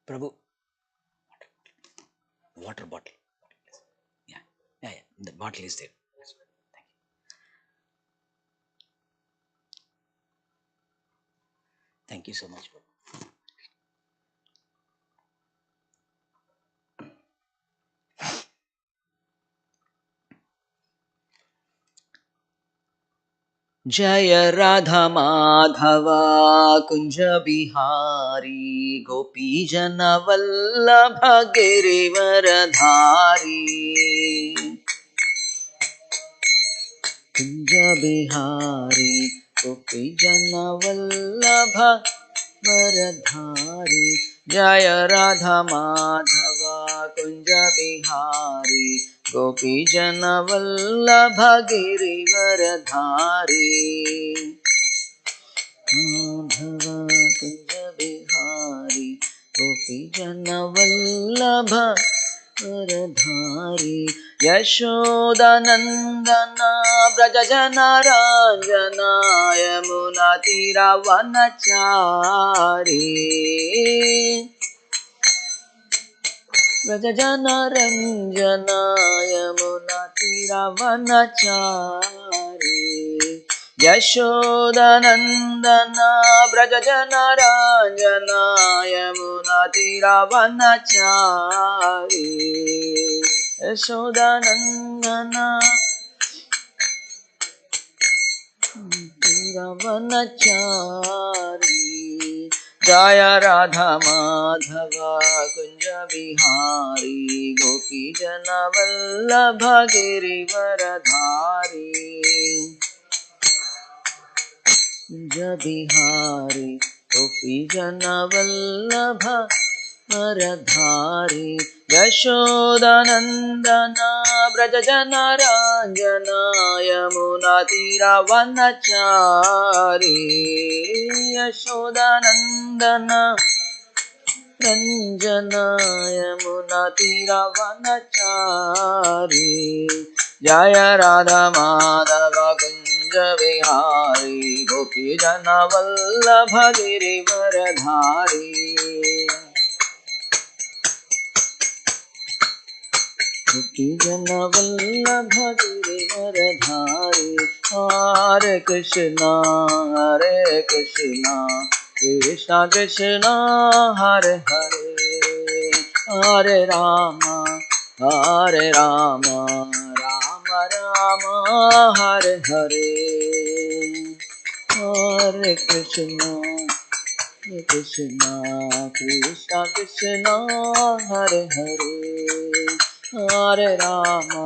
Prabhu, water bottle. Yeah, yeah, yeah. The bottle is there. Thank you so much, Prabhu. Jaya Radha Madhava Kunja Bihari Gopi Jana Vallabha Girivaradhari Kunja Bihari Gopi Jana Vallabha Varadhari Jaya Radha Madhava Kunja Bihari Gopi Jana Vallabha Girivaradhari Madhava Kunja Bihari Gopi Jana Vallabha Varadhari Yashoda Nandana Braja Jana Ranjana Yamuna Tira Vanachari Braja Jana Ranjana Yamuna Tira Vanachari Yashoda Nandana Braja Jana Ranjana Yamuna Tira Vanachari Yashoda Nandana Tira Vanachari Jaya Radha Madhava Kunja Bihari Gopi Jana Vallabha Girivaradhari Kunja Bihari Gopi Jana Vallabha Varadhari Yashoda Nandana Braja Jana Ranjana Yamuna Tira Vanachari Yashoda Nandana Ranjana Yamuna Tira Vanachari Jaya Radha Madhava Kunja Vihari Gopi Jana Vallabha Girivaradhari Gopi Jana Vallabha Girivaradhari Hare Krishna Krishna Krishna Hare Hare Hare Rama Rama Rama Hare Hare Hare Krishna Krishna Krishna Krishna Hare Hare Hare Rama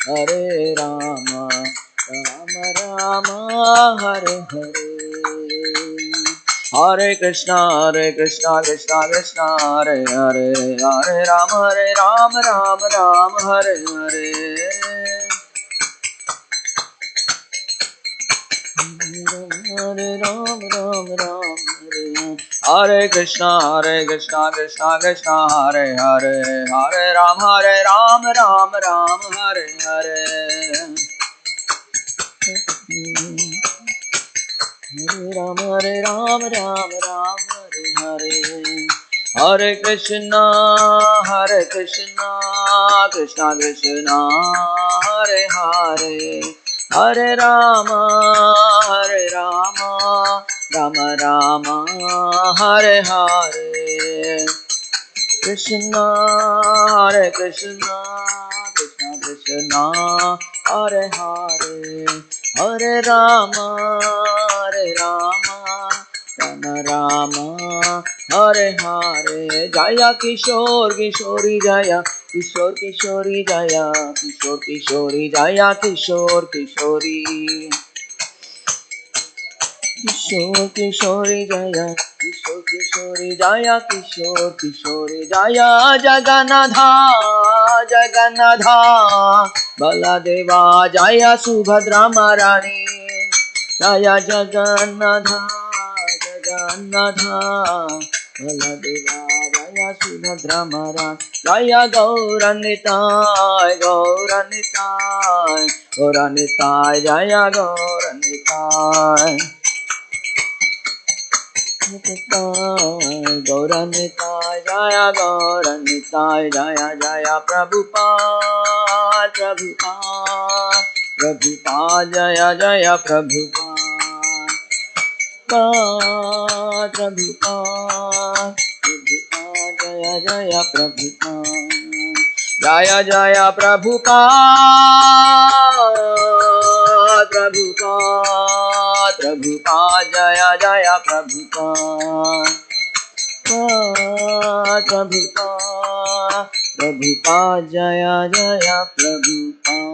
Rama Rama Hare Hare Hare Krishna Krishna Krishna Hare Hare Hare Rama Rama Hare Hare Hare Ram Ram Ram Hare Hare Krishna Krishna Krishna Hare Hare Hare Ram Ram Hare Hare Hare Ram Ram Hare Hare Hare Krishna Krishna Krishna Hare Hare Hare Rama Rama Hare Hare Krishna Krishna Krishna Hare Hare Hare Rama Rama Hare Hare Jaya Kishore Kishori Jaya Kishore Kishori Jaya Kishore Kishori Jaya Kishore Kishori Kishore Kishori Jaya Kishore Kishori Jaya Kishore Kishori Jaya Jagannatha Baladeva Jaya Subhadra Marani Jaya Jagannatha Jagannatha Baldeva जय सुभद्रा महाराज जय गौरनिताय गौरनिताय गौरनिताय जय गौरनिताय गौरनिताय जय गौरनिताय जय जय प्रभुपाद प्रभुपाद प्रभुपाद जय जय प्रभुपाद प्रभुपाद प्रभुपाद जय जय प्रभुपाद जय जय प्रभुपाद प्रभुपाद प्रभुपाद जय जय प्रभुपाद प्रभुपाद प्रभुपाद जय जय प्रभुपाद।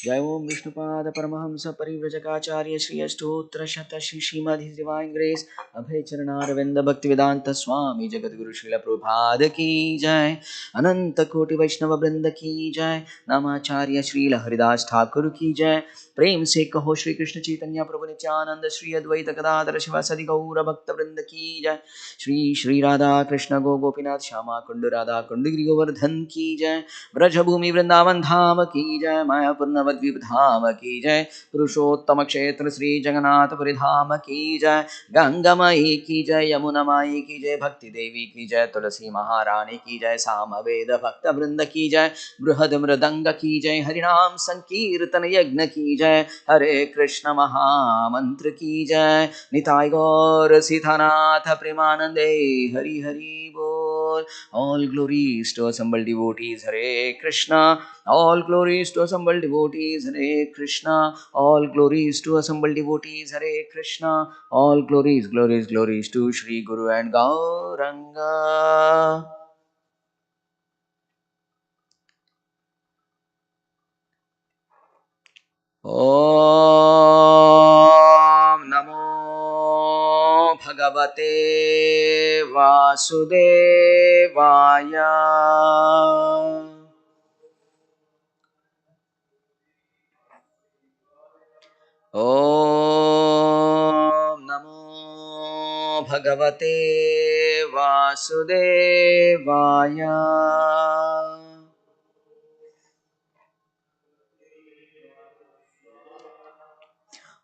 जय ओम विष्णुपाद परमहंस परिव्रजकाचार्य श्री अष्टोत्तर शत Shri Srimad his divine grace Abhay Charanaravinda Bhakti Vedanta स्वामी जगत गुरु श्रील प्रभुपाद की जय। अनंत कोटि वैष्णव वृंद की जय। नामाचार्य श्रील हरिदास ठाकुर की जय। प्रेम से कहो श्री कृष्ण चैतन्य प्रभु नित्यानंद श्री अद्वैत गदाधर शिवासदि गौर भक्त वृंद की जय। श्री श्री राधा कृष्ण गो गोपीनाथ श्यामा कुंड राधा कुंड गिरि गोवर्धन की जय। ब्रजभूमि वृंदावन धाम की जय। मायापुर नवद्वीप धाम की जय। पुरुषोत्तम क्षेत्र श्री जगन्नाथपुरी धाम की जय। गंगा माई की जय यमुना माई की जय भक्ति देवी की जय तुलसी महारानी की जय सामवेद भक्त वृंद की जय बृहद मृदंग की जय हरिनाम संकीर्तन यज्ञ की जय हरे कृष्ण महामंत्र की जय निताय गौर सीतानाथ प्रेमानंदे हरि हरि बोल। All glories to assembled devotees Hare Krishna. All glories to assembled devotees Hare Krishna. All glories to assembled devotees Hare Krishna. All glories, glories, glories to Shri Guru and Gauranga. Om Namo Bhagavate Vasudevaya. Om Namo Bhagavate Vasudevaya.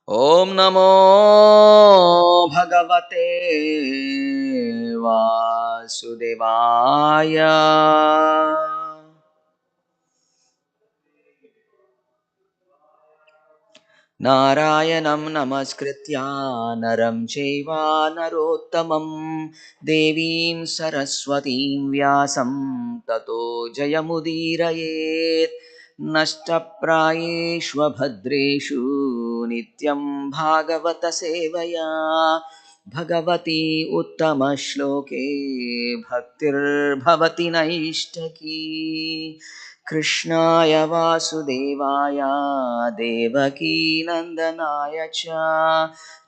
Om Namo Bhagavate Vasudevaya. नारायणं नमस्कृत्य नरं चैव नरोत्तमं देवीं सरस्वतीं व्यासं ततो जयमुदीरयेत्। नष्टप्रायेष्व भद्रेषु नित्यं भागवत सेवया भगवती उत्तमश्लोके भक्तिर्भवति नैष्ठकी। कृष्णाय वासुदेवाय देवकी नन्दनाय च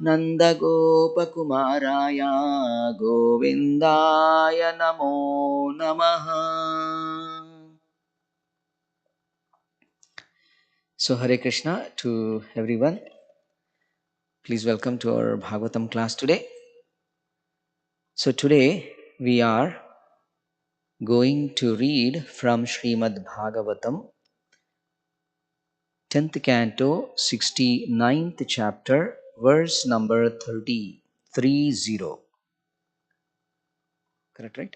नन्दगोपकुमाराय गोविन्दाय नमो नमः। So Hare Krishna to everyone. Please welcome to our Bhagavatam class today. So today we are going to read from Srimad Bhagavatam 10th canto, 69th chapter, verse number 30. Correct, right?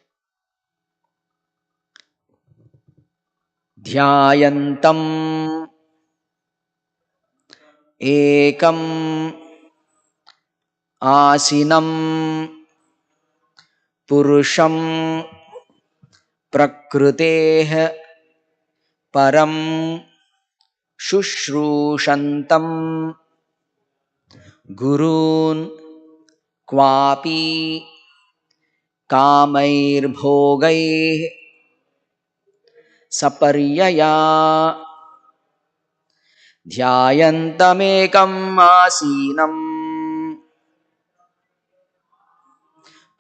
Dhyayantam ekam asinam purusham prakruteh param shushrushantam gurun क्वापि कामैर्भोगैः सपर्यया ध्यायन्तमेकम् आसीनं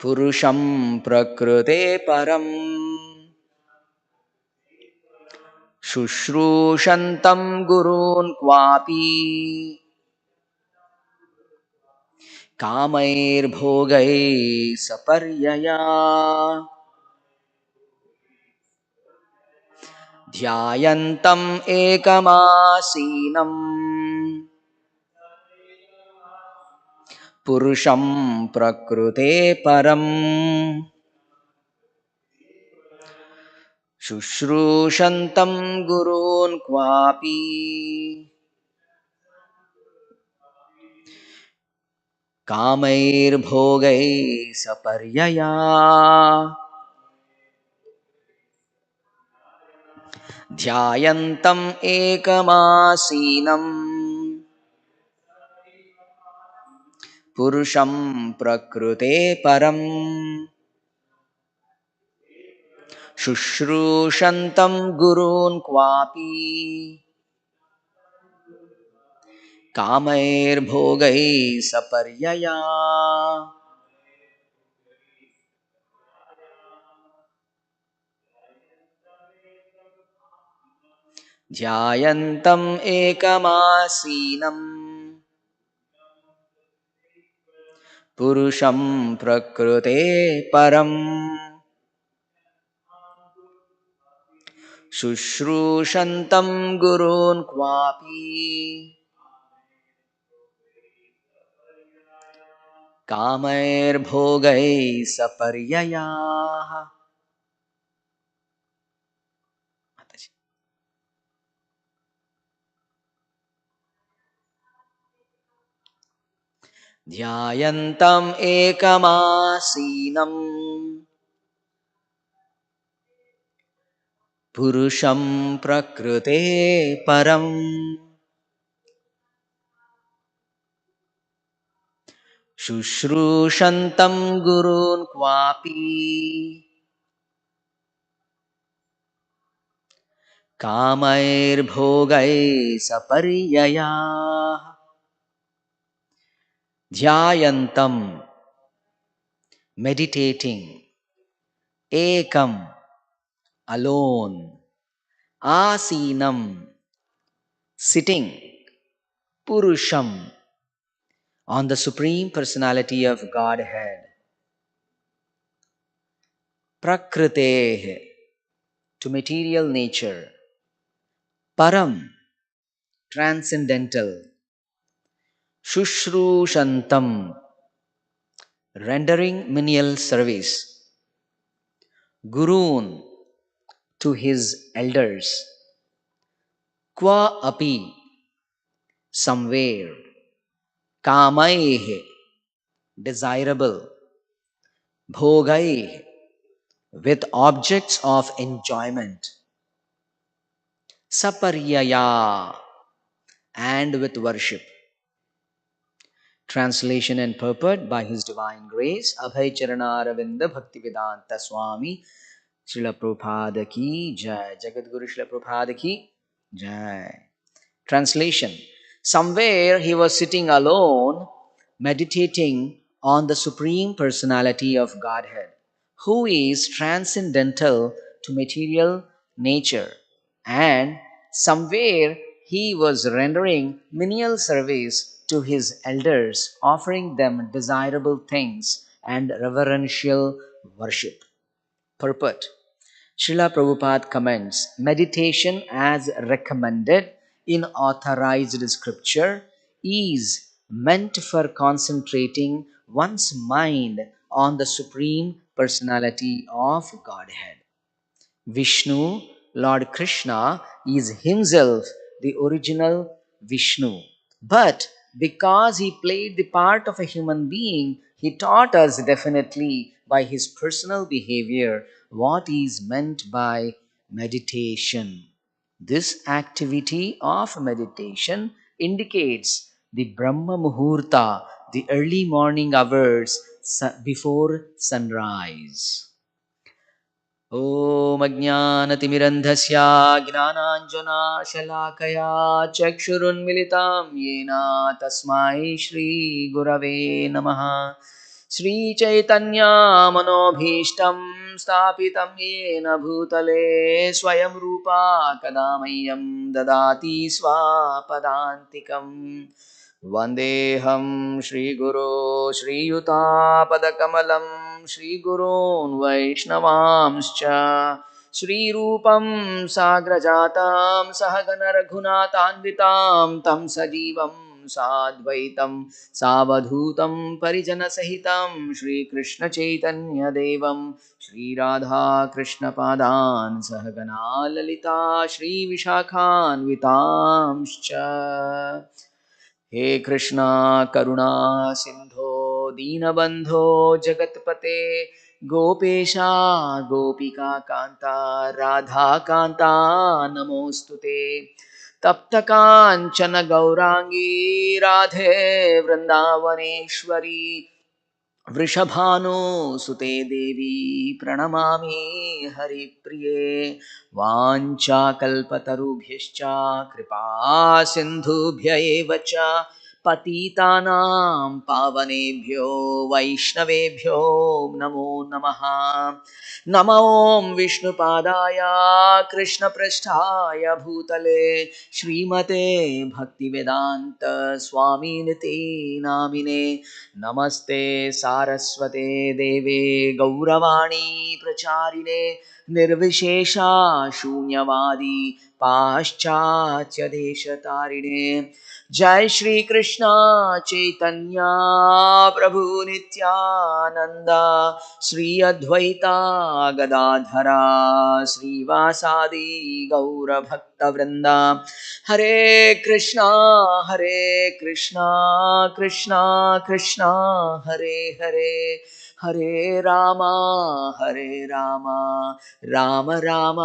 पुरुषं प्रकृते परम् शुश्रूषन्तं गुरून् क्वापि कामैर्भोगैः सपर्यया ध्यायन्तम् एकमासीनम् पुरुषं प्रकृते परम् शुश्रूषन्तं गुरून् क्वापि कामैर्भोगैः सपर्यया ध्यायन्तम् एकमासीनम् पुरुषं प्रकृते परम् शुश्रूषन्तं गुरून् क्वापि कामैर्भोगैः सपर्यया ध्यायन्तम् एकमासीनम् पुरुषं प्रकृते परम् शुश्रूषन्तं गुरून् क्वापि कामैर्भोगैः सपर्ययाः। ध्यायन्तम् एकमासीनम् पुरुषं प्रकृते परम् शुश्रूषन्तं गुरून् क्वापि कामैर्भोगैः सपर्ययाः। ध्यायन्तम् meditating ekam alone asinam sitting purusham on the supreme personality of Godhead prakrite to material nature param transcendental shushrushantam rendering menial service gurun to his elders qua api somewhere kamaihe desirable bhogai with objects of enjoyment saparyaya and with worship. Translation and purport by His Divine Grace Abhay Charana Bhaktivedanta Swami Srila Prabhupada Ki Jai. Jagadguru Srila Prabhupada Ki Jai. Translation. Somewhere he was sitting alone, meditating on the Supreme Personality of Godhead, who is transcendental to material nature. And somewhere he was rendering menial service to his elders, offering them desirable things and reverential worship. Purport. Srila Prabhupada comments, meditation as recommended in authorized scripture is meant for concentrating one's mind on the Supreme Personality of Godhead. Vishnu, Lord Krishna, is himself the original Vishnu. But because he played the part of a human being, he taught us definitely by his personal behavior what is meant by meditation. This activity of meditation indicates the Brahma Muhurta, the early morning hours before sunrise. ॐ अज्ञानतिमिरन्धस्य ज्ञानाञ्जनाशलाकया चक्षुरुन्मिलितं येन तस्मै श्रीगुरवे नमः। श्रीचैतन्यमनोभीष्टं स्थापितं येन भूतले स्वयं रूपा कदा मह्यं ददाति स्वापदान्तिकम्। वन्देऽहं श्रीगुरो श्रीयुतापदकमलं श्रीगुरोन् वैष्णवांश्च श्रीरूपं साग्रजातां सहगणरघुनाथान्वितां तं सजीवं साद्वैतं सावधूतं परिजनसहितं श्रीकृष्णचैतन्यदेवं श्रीराधाकृष्णपादान् सहगणा ललिता श्रीविशाखान्वितांश्च हे कृष्णा करुणा सिंधो दीनबंधो जगतपते गोपेशा गोपिका कांता राधा कांता नमोस्तुते तप्त कांचन गौरांगी राधे वृंदावनेश्वरी वृषभानुसुते देवी प्रणमामि हरिप्रिये वाञ्छाकल्पतरुभ्यश्च कृपा सिन्धुभ्य एव च पतितानां पावनेभ्यो वैष्णवेभ्यो नमो नमः नमो विष्णुपादाय कृष्णपृष्ठाय भूतले श्रीमते भक्तिवेदान्त स्वामिनिति नामिने नमस्ते सारस्वते देवे गौरवाणी प्रचारिणे निर्विशेषा शून्यवादी पाश्चात्य देशतारिणे जय श्री कृष्ण चैतन्य प्रभु नित्यानंद श्री अद्वैता गदाधरा श्रीवासादि गौर भक्त वृंदा हरे कृष्णा कृष्णा कृष्णा हरे हरे हरे रामा राम राम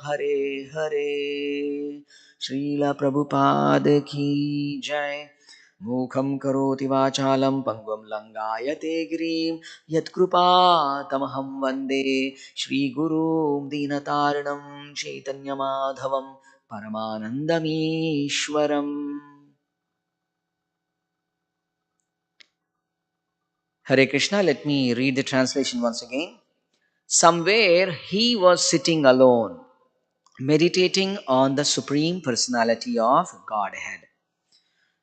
हरे हरे श्रील प्रभुपाद की जय मूखं करोति वाचालं पंगुं लंगायते गिरिं यत्कृपातमहं वन्दे श्रीगुरुं दीनतारिणं चैतन्यमाधवं परमानन्दमीश्वरम् Hare Krishna, let me read the translation once again. Somewhere he was sitting alone, meditating on the Supreme Personality of Godhead,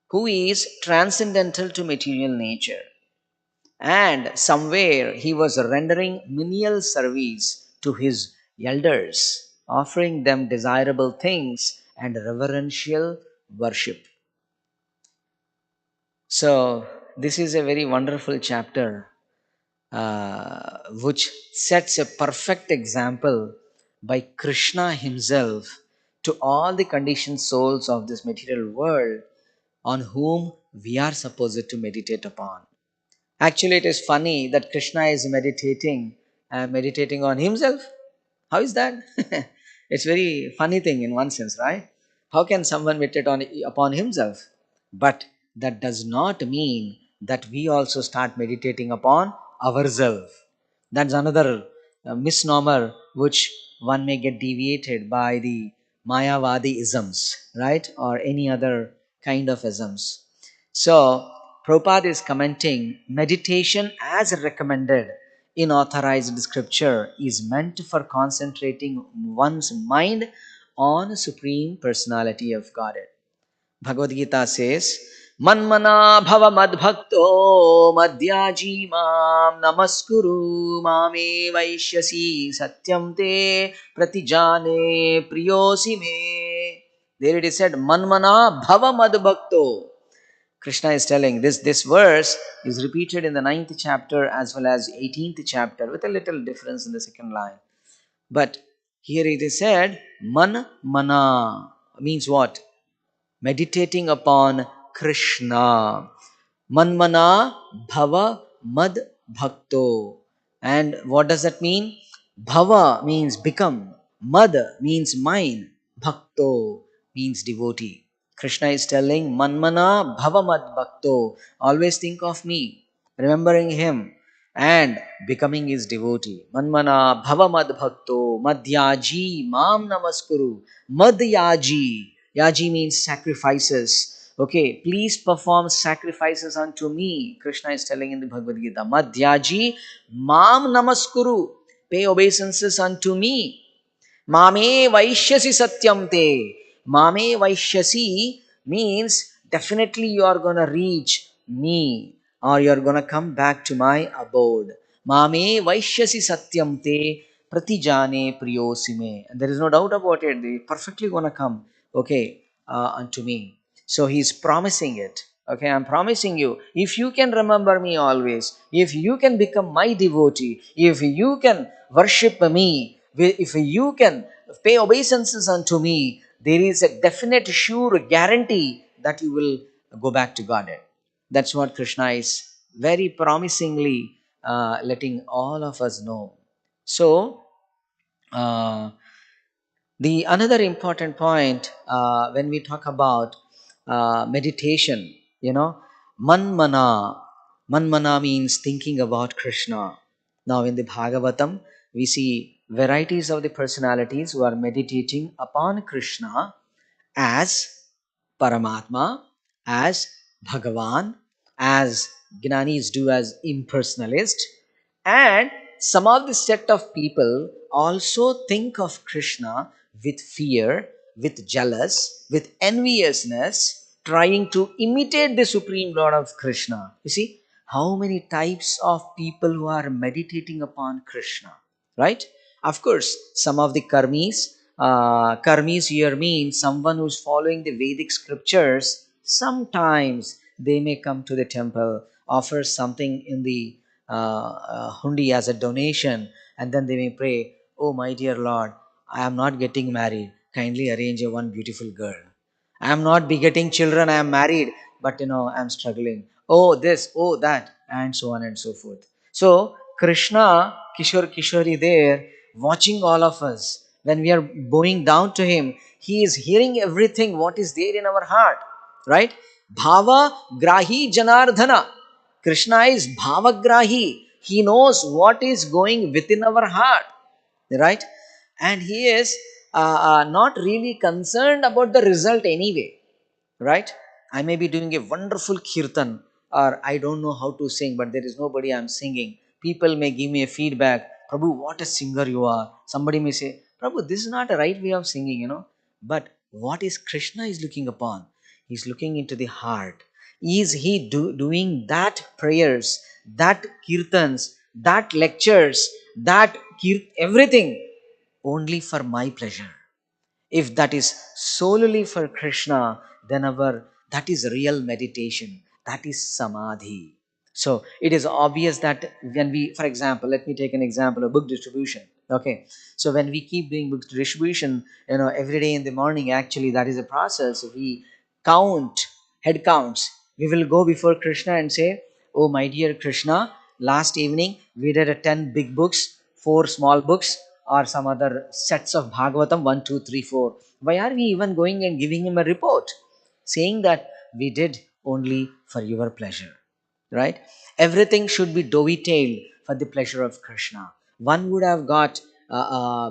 who is transcendental to material nature. And somewhere he was rendering menial service to his elders, offering them desirable things and reverential worship. So, this is a very wonderful chapter which sets a perfect example by Krishna himself to all the conditioned souls of this material world on whom we are supposed to meditate upon. Actually, it is funny that Krishna is meditating on himself. How is that? It's very funny thing in one sense, right? How can someone meditate upon himself? But that does not mean that we also start meditating upon ourselves. That's another misnomer which one may get deviated by the Mayavadi isms, right? Or any other kind of isms. So, Prabhupada is commenting meditation as recommended in authorized scripture is meant for concentrating one's mind on Supreme Personality of Godhead. Bhagavad Gita says, Manmana bhava madbhakto madhyaji mam namaskuru mame vaishyasi satyam te pratijane priyosi me. There it is said, Manmana bhava madbhakto. Krishna is telling this verse is repeated in the 9th chapter as well as 18th chapter with a little difference in the second line. But here it is said, Man Mana means what? Meditating upon Krishna. Manmana Bhava Mad Bhakto. And what does that mean? Bhava means become, Mad means mine, Bhakto means devotee. Krishna is telling Manmana Bhava Mad Bhakto. Always think of me, remembering him and becoming his devotee. Manmana Bhava Mad Bhakto Madhyaji Mam Namaskuru. Madhyaji. Yaji means sacrifices. Okay, please perform sacrifices unto me. Krishna is telling in the Bhagavad Gita. Madhyaji Mam Namaskuru. Pay obeisances unto me. Mame Vaishyasi Satyam Te. Mame Vaishyasi means definitely you are gonna reach me, or you're gonna come back to my abode. Mame vaishyasi satyam te pratijane priyosime. And there is no doubt about it. They perfectly gonna come, okay, unto me. So he's promising it. Okay, I'm promising you, if you can remember me always, if you can become my devotee, if you can worship me, if you can pay obeisances unto me, there is a definite, sure guarantee that you will go back to Godhead. That's what Krishna is very promisingly letting all of us know. So, uh, the another important point when we talk about meditation, manmana. Manmana means thinking about Krishna. Now, in the Bhagavatam, we see varieties of the personalities who are meditating upon Krishna as Paramatma, as Bhagavan, as Gnanis do as impersonalist, and some of the set of people also think of Krishna with fear, with jealous, with enviousness, trying to imitate the Supreme Lord of Krishna. You see, how many types of people who are meditating upon Krishna, right? Of course, some of the karmis here means someone who's following the Vedic scriptures. Sometimes they may come to the temple, offer something in the hundi as a donation, and then they may pray, "Oh, my dear Lord, I am not getting married. Kindly arrange a one beautiful girl. I am not begetting children. I am married, but I am struggling. Oh, this, oh, that, and so on and so forth." So, Krishna, Kishori there, watching all of us. When we are bowing down to Him, He is hearing everything what is there in our heart, right? Bhava Grahi Janardhana. Krishna is Bhavagrahi. He knows what is going within our heart, right? And He is not really concerned about the result anyway, right? I may be doing a wonderful kirtan, or I don't know how to sing, but there is nobody I'm singing. People may give me a feedback, Prabhu, what a singer you are. Somebody may say, Prabhu, this is not a right way of singing. But what is Krishna is looking upon? He's looking into the heart. Is he doing that prayers, that kirtans, that lectures, that everything only for my pleasure? If that is solely for Krishna, then that is real meditation. That is samadhi. So it is obvious that when we, for example, let me take an example of book distribution. Okay. So when we keep doing book distribution, every day in the morning, actually, that is a process. We count, head counts. We will go before Krishna and say, "Oh, my dear Krishna, last evening we did a 10 big books, 4 small books, or some other sets of Bhagavatam, 1, 2, 3, 4. Why are we even going and giving him a report? Saying that we did only for your pleasure." Right? Everything should be doughy tailed for the pleasure of Krishna. One would have got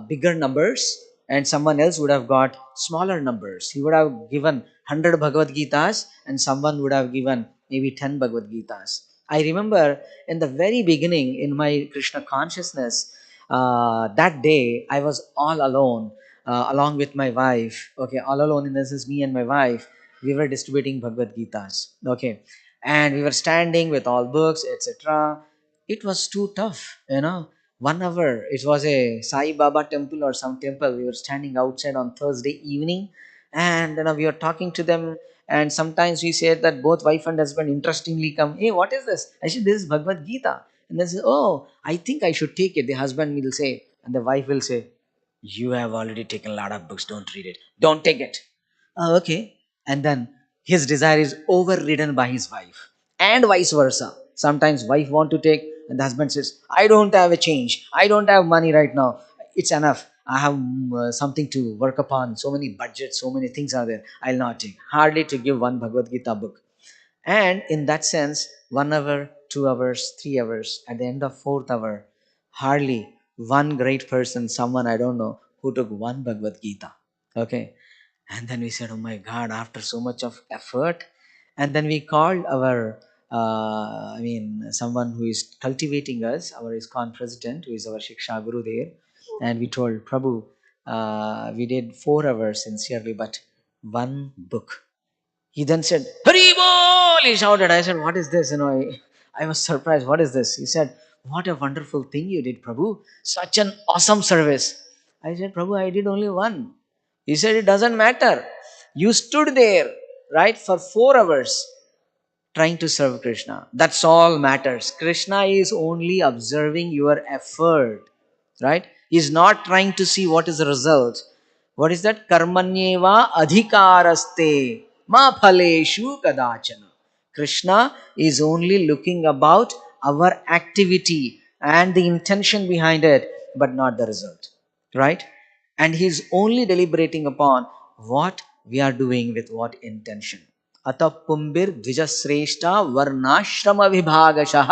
bigger numbers, and someone else would have got smaller numbers. He would have given 100 Bhagavad Gitas, and someone would have given maybe 10 Bhagavad Gitas. I remember in the very beginning in my Krishna consciousness, that day I was all alone, along with my wife. Okay, all alone in this is me and my wife. We were distributing Bhagavad Gitas. Okay, and we were standing with all books, etc. It was too tough. 1 hour. It was a Sai Baba temple or some temple. We were standing outside on Thursday evening, and we were talking to them. And sometimes we said that both wife and husband interestingly come, "Hey, what is this?" I said, "This is Bhagavad Gita." And they say, "Oh, I think I should take it." The husband will say, and the wife will say, "You have already taken a lot of books. Don't read it. Don't take it." "Oh, okay." And then his desire is overridden by his wife, and vice versa. Sometimes wife want to take, and the husband says, "I don't have a change. I don't have money right now. It's enough. I have something to work upon. So many budgets, so many things are there. I'll not take." Hardly to give one Bhagavad Gita book. And in that sense, 1 hour, 2 hours, 3 hours, at the end of fourth hour, hardly one great person, someone I don't know, who took one Bhagavad Gita. Okay. And then we said, "Oh my God, after so much of effort." And then we called our, someone who is cultivating us, our ISKCON president, who is our Shiksha Guru there. And we told Prabhu, we did 4 hours sincerely, but one book. He then said, Hari Bol! He shouted. I said, what is this? I was surprised. What is this? He said, what a wonderful thing you did, Prabhu. Such an awesome service. I said, Prabhu, I did only one. He said, it doesn't matter. You stood there, right, for 4 hours trying to serve Krishna. That's all matters. Krishna is only observing your effort, right? He's not trying to see what is the result. What is that? Karmanyeva adhikaraste ma phaleshu kadachana. Krishna is only looking about our activity and the intention behind it, but not the result, right? And he's only deliberating upon what we are doing with what intention. अतः पुंबिर द्विजश्रेष्ठा वर्णाश्रम विभागशः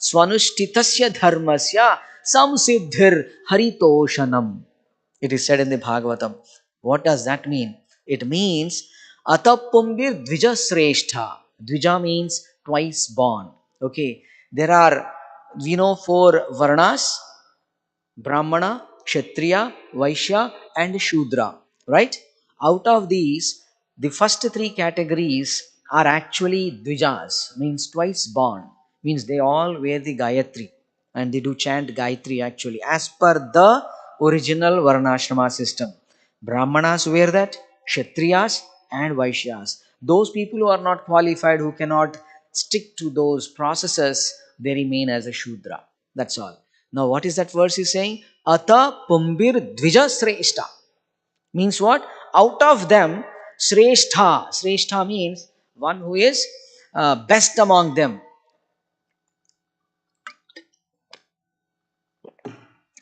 स्वनुष्ठितस्य धर्मस्य संसिद्धिर हरितोषणम. It is said in the Bhagavatam. What does that mean? It means Ata Pumbir Dvija Sreshtha. Dvija means twice born. Okay. There are, we know, 4 Varnas: Brahmana, Kshatriya, Vaishya, and Shudra. Right? Out of these, the first 3 categories are actually Dvijas, means twice born. Means they all wear the Gayatri and they do chant Gayatri actually as per the original Varnashrama system. Brahmanas wear that, Kshatriyas and Vaishyas. Those people who are not qualified, who cannot stick to those processes, they remain as a Shudra. That's all. Now, what is that verse is saying? Ata Pumbir Dvija Sreshta. Means what? Out of them, Srestha. Srestha means one who is best among them.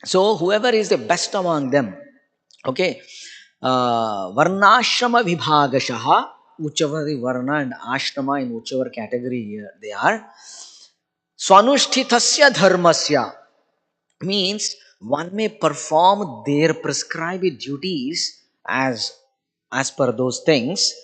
So, whoever is the best among them, okay, Varnashrama Vibhagashaha, whichever the Varna and Ashrama in whichever category they are, Swanushthitasya Dharmasya, means one may perform their prescribed duties as per those things,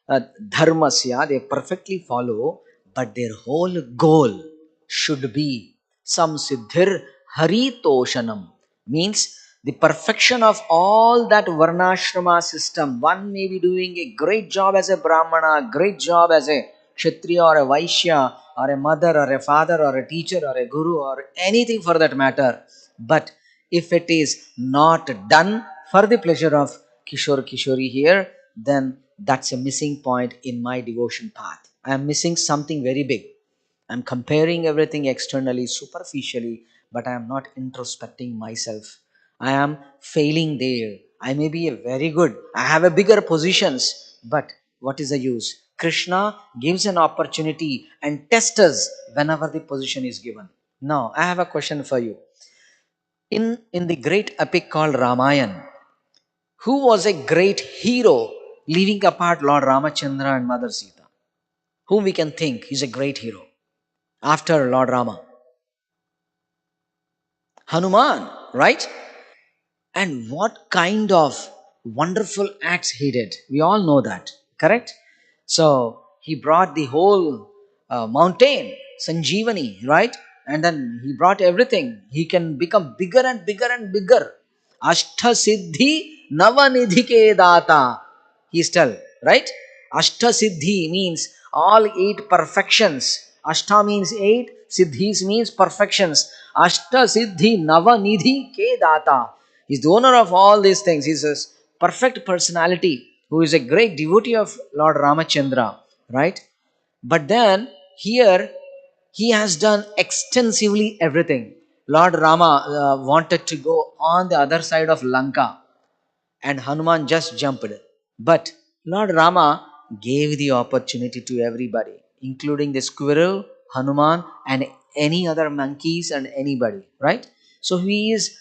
dharmasya, they perfectly follow, but their whole goal should be some siddhir haritoshanam, means the perfection of all that varnashrama system. One may be doing a great job as a brahmana, great job as a kshatriya or a vaishya or a mother or a father or a teacher or a guru or anything for that matter, but if it is not done for the pleasure of Kishore Kishori here, then that's a missing point in my devotion path. I am missing something very big. I'm comparing everything externally, superficially, but I am not introspecting myself. I am failing there. I may be a very good, I have a bigger positions, but what is the use? Krishna gives an opportunity and tests us whenever the position is given. Now, I have a question for you. In the great epic called Ramayana, who was a great hero leaving apart Lord Ramachandra and Mother Sita? Whom we can think is a great hero after Lord Rama? Hanuman, right? And what kind of wonderful acts he did. We all know that, correct? So he brought the whole mountain, Sanjeevani, right? And then he brought everything. He can become bigger and bigger and bigger. Ashta Siddhi Navanidhike Data. He's tell, right? Ashta Siddhi means all 8 perfections. Ashta means 8, Siddhis means perfections. Ashta Siddhi Navanidhi Ke Data. He's the owner of all these things. He's a perfect personality who is a great devotee of Lord Ramachandra, right? But then here he has done extensively everything. Lord Rama wanted to go on the other side of Lanka and Hanuman just jumped. But Lord Rama gave the opportunity to everybody, including the squirrel, Hanuman, and any other monkeys and anybody, right? So he is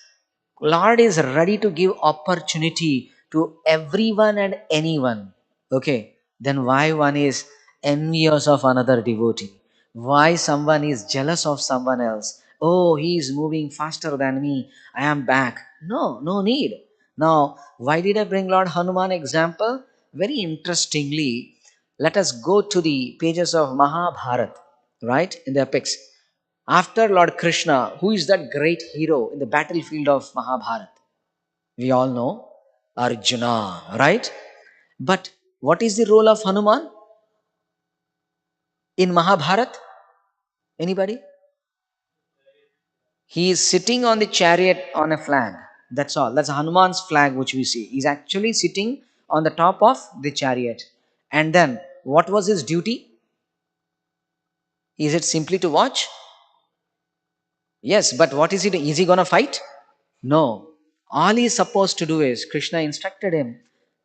Lord is ready to give opportunity to everyone and anyone. Okay, then why one is envious of another devotee? Why someone is jealous of someone else? Oh, he is moving faster than me. I am back. No, no need. Now, why did I bring Lord Hanuman example? Very interestingly, let us go to the pages of Mahabharata, right? In the epics. After Lord Krishna, who is that great hero in the battlefield of Mahabharata? We all know Arjuna, right? But what is the role of Hanuman? In Mahabharat, anybody? He is sitting on the chariot on a flag. That's all. That's Hanuman's flag, which we see. He's actually sitting on the top of the chariot. And then, what was his duty? Is it simply to watch? Yes, but what is he doing? Is he going to fight? No. All he is supposed to do is, Krishna instructed him,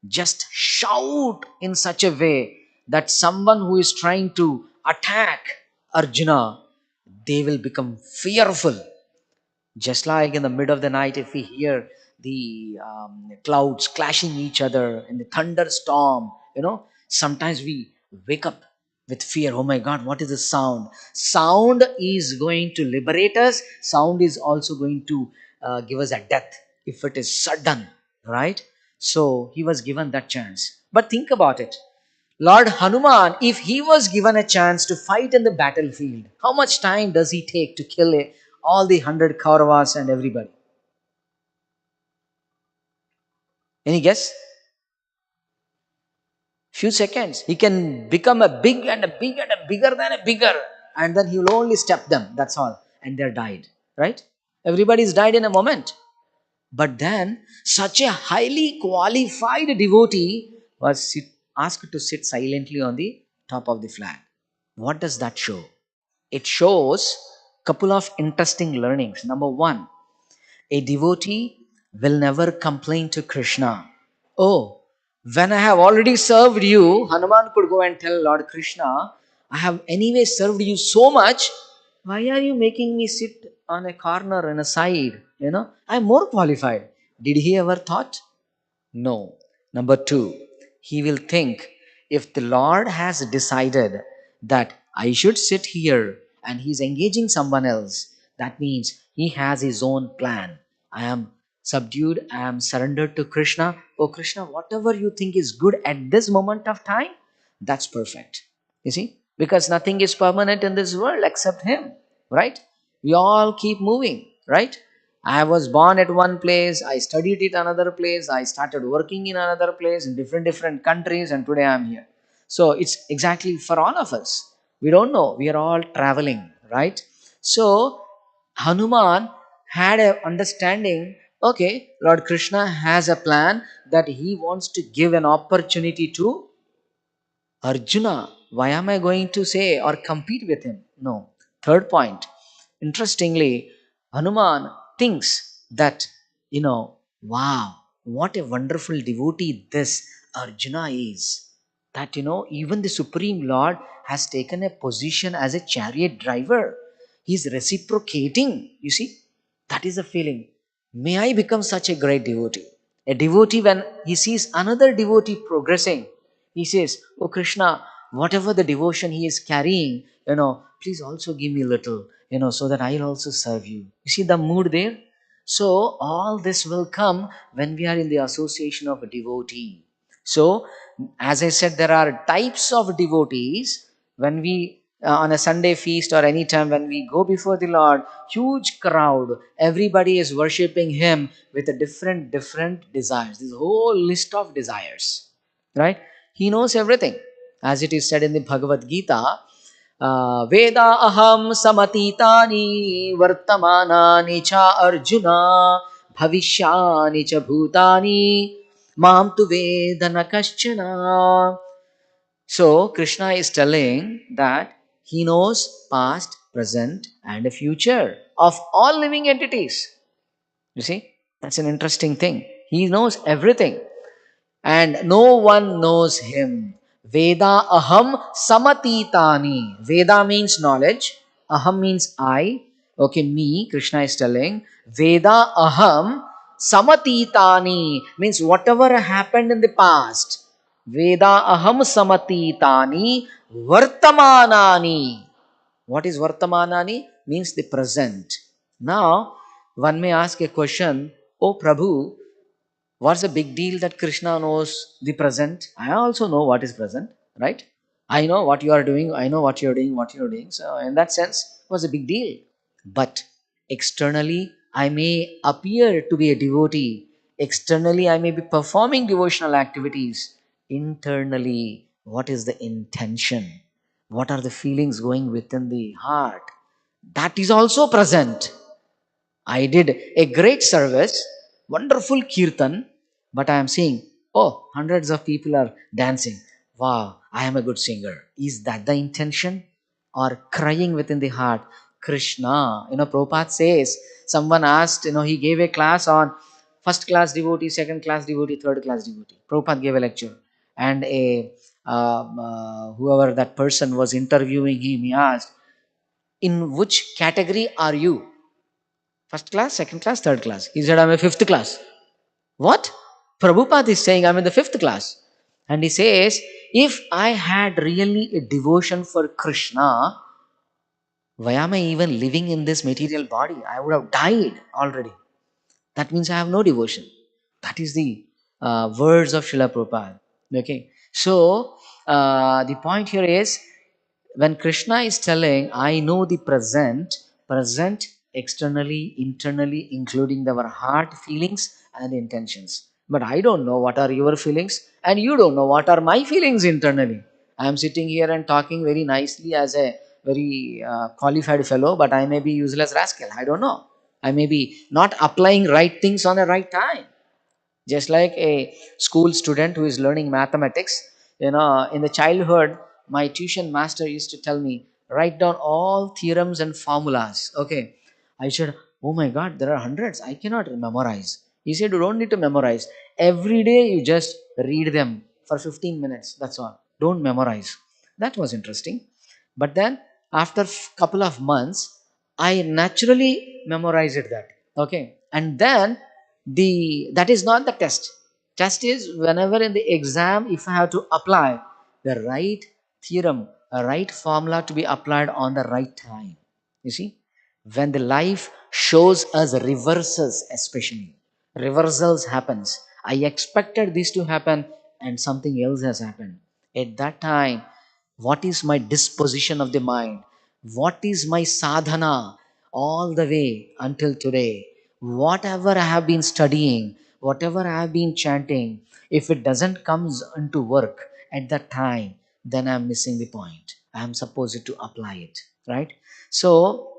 just shout in such a way that someone who is trying to attack Arjuna, they will become fearful. Just like in the mid of the night, if we hear the clouds clashing each other in the thunderstorm, sometimes we wake up with fear. Oh my God, what is the sound? Sound is going to liberate us. Sound is also going to give us a death if it is sudden, right? So he was given that chance. But think about it. Lord Hanuman, if he was given a chance to fight in the battlefield, how much time does he take to kill all the 100 Kauravas and everybody? Any guess? Few seconds. He can become a big and a big and a bigger than a bigger, and then he will only step them. That's all. And they're died. Right? Everybody's died in a moment. But then, such a highly qualified devotee was asked to sit silently on the top of the flag. What does that show? It shows couple of interesting learnings. Number one, a devotee will never complain to Krishna. Oh, when I have already served you, Hanuman could go and tell Lord Krishna, I have anyway served you so much. Why are you making me sit on a corner and a side? I'm more qualified. Did he ever thought? No. Number two, he will think, if the Lord has decided that I should sit here and he's engaging someone else, that means he has his own plan. I am subdued, I am surrendered to Krishna. Oh Krishna, whatever you think is good at this moment of time, that's perfect. You see? Because nothing is permanent in this world except him, right? We all keep moving, right? I was born at one place, I studied it another place, I started working in another place in different countries, and today I'm here. So it's exactly for all of us. We don't know. We are all traveling, right? So Hanuman had a understanding, okay, Lord Krishna has a plan that he wants to give an opportunity to Arjuna. Why am I going to say or compete with him? No. Third point. Interestingly, Hanuman thinks that, wow, what a wonderful devotee this Arjuna is. That, even the Supreme Lord has taken a position as a chariot driver. He's reciprocating. You see, that is the feeling. May I become such a great devotee. A devotee, when he sees another devotee progressing, he says, oh Krishna, whatever the devotion he is carrying, please also give me a little, so that I'll also serve you. You see the mood there? So all this will come when we are in the association of a devotee. So, as I said, there are types of devotees. When we, on a Sunday feast or any time when we go before the Lord, huge crowd, everybody is worshipping Him with a different desires. This whole list of desires, right? He knows everything. As it is said in the Bhagavad Gita, Veda aham samatitani vartamanani cha arjuna bhavishyani cha bhutani mam tu vedana kaschana. So Krishna is telling that he knows past, present and future of all living entities. You see, that's an interesting thing. He knows everything and no one knows him. Veda aham samatitani. Veda means knowledge. Aham means I. Okay, me, Krishna is telling. Veda aham samatitani means whatever happened in the past. Veda aham samatitani vartamanani. What is vartamanani? Means the present. Now, one may ask a question, Oh Prabhu, what's the big deal that Krishna knows the present? I also know what is present, right? I know what you are doing, I know what you're doing, what you're doing. So, in that sense, it was a big deal. But externally, I may appear to be a devotee. Externally, I may be performing devotional activities. Internally, what is the intention? What are the feelings going within the heart? That is also present. I did a great service, wonderful kirtan, but I am seeing, oh, hundreds of people are dancing. Wow, I am a good singer. Is that the intention? Or crying within the heart, Krishna? Prabhupada says, someone asked, he gave a class on first class devotee, second class devotee, third class devotee. Prabhupada gave a lecture. And whoever that person was interviewing him, he asked, in which category are you? First class, second class, third class. He said, I'm a fifth class. What? Prabhupada is saying, I'm in the fifth class. And he says, if I had really a devotion for Krishna, why am I even living in this material body? I would have died already. That means I have no devotion. That is the words of Srila Prabhupada. Okay. So, the point here is, when Krishna is telling, I know the present, present externally, internally, including our heart feelings and intentions. But I don't know what are your feelings, and you don't know what are my feelings internally. I am sitting here and talking very nicely as a very qualified fellow, but I may be useless rascal. I don't know. I may be not applying right things on the right time. Just like a school student who is learning mathematics, in the childhood, my tuition master used to tell me, write down all theorems and formulas. Okay. I said, oh my God, there are hundreds. I cannot memorize. He said, you don't need to memorize. Every day you just read them for 15 minutes. That's all. Don't memorize. That was interesting. But then after couple of months, I naturally memorized that. Okay. And then that is not the test. Test is whenever in the exam, if I have to apply the right theorem, a right formula to be applied on the right time. You see, when the life shows us reverses, especially reversals happens. I expected this to happen and something else has happened. At that time, what is my disposition of the mind? What is my sadhana all the way until today? Whatever I have been studying, whatever I have been chanting, if it doesn't comes into work at that time, then I'm missing the point. I'm supposed to apply it, right? So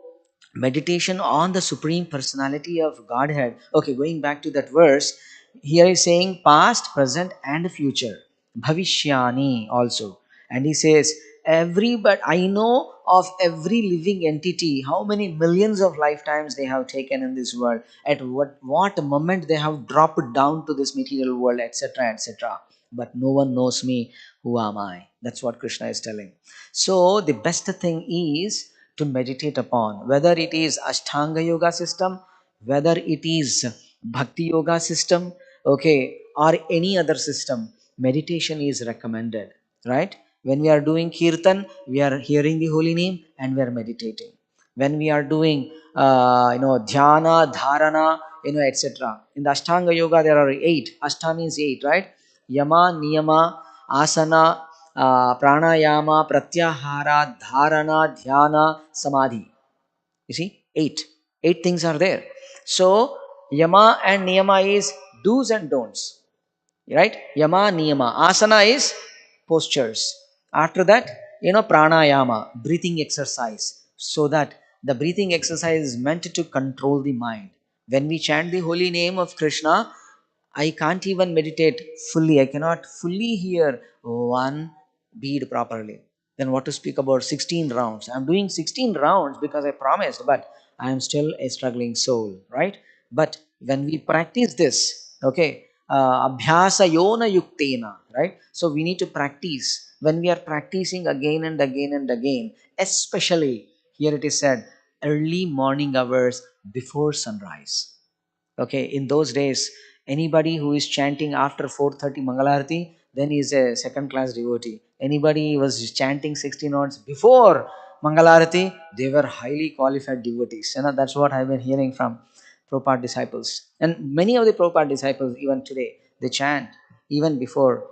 meditation on the supreme personality of Godhead. Okay, going back to that verse, here is saying past, present, and future. Bhavishyani also. And he says, every but I know of every living entity, how many millions of lifetimes they have taken in this world, at what moment they have dropped down to this material world, etc. etc. But no one knows me. Who am I? That's what Krishna is telling. So the best thing is to meditate upon, whether it is Ashtanga Yoga system, whether it is Bhakti Yoga system, okay, or any other system. Meditation is recommended, right? When we are doing kirtan, we are hearing the holy name and we are meditating. When we are doing, dhyana, dharana, etc. In the Ashtanga Yoga, there are eight. Ashta means eight, right? Yama, Niyama, Asana, Pranayama, Pratyahara, Dharana, Dhyana, Samadhi. You see, eight. Eight things are there. So, Yama and Niyama is do's and don'ts, right? Yama, Niyama. Asana is postures. After that, Pranayama, breathing exercise, so that the breathing exercise is meant to control the mind. When we chant the holy name of Krishna, I can't even meditate fully. I cannot fully hear one bead properly. Then what to speak about 16 rounds? I'm doing 16 rounds because I promised, but I am still a struggling soul, right? But when we practice this, okay, abhyasa yona yuktena, right? So we need to practice. When we are practicing again and again and again, especially here it is said, early morning hours before sunrise. Okay, in those days, anybody who is chanting after 4:30 Mangalarati, then he is a second class devotee. Anybody who was chanting 16 notes before Mangalarati, they were highly qualified devotees. That's what I've been hearing from Prabhupada disciples. And many of the Prabhupada disciples, even today, they chant even before,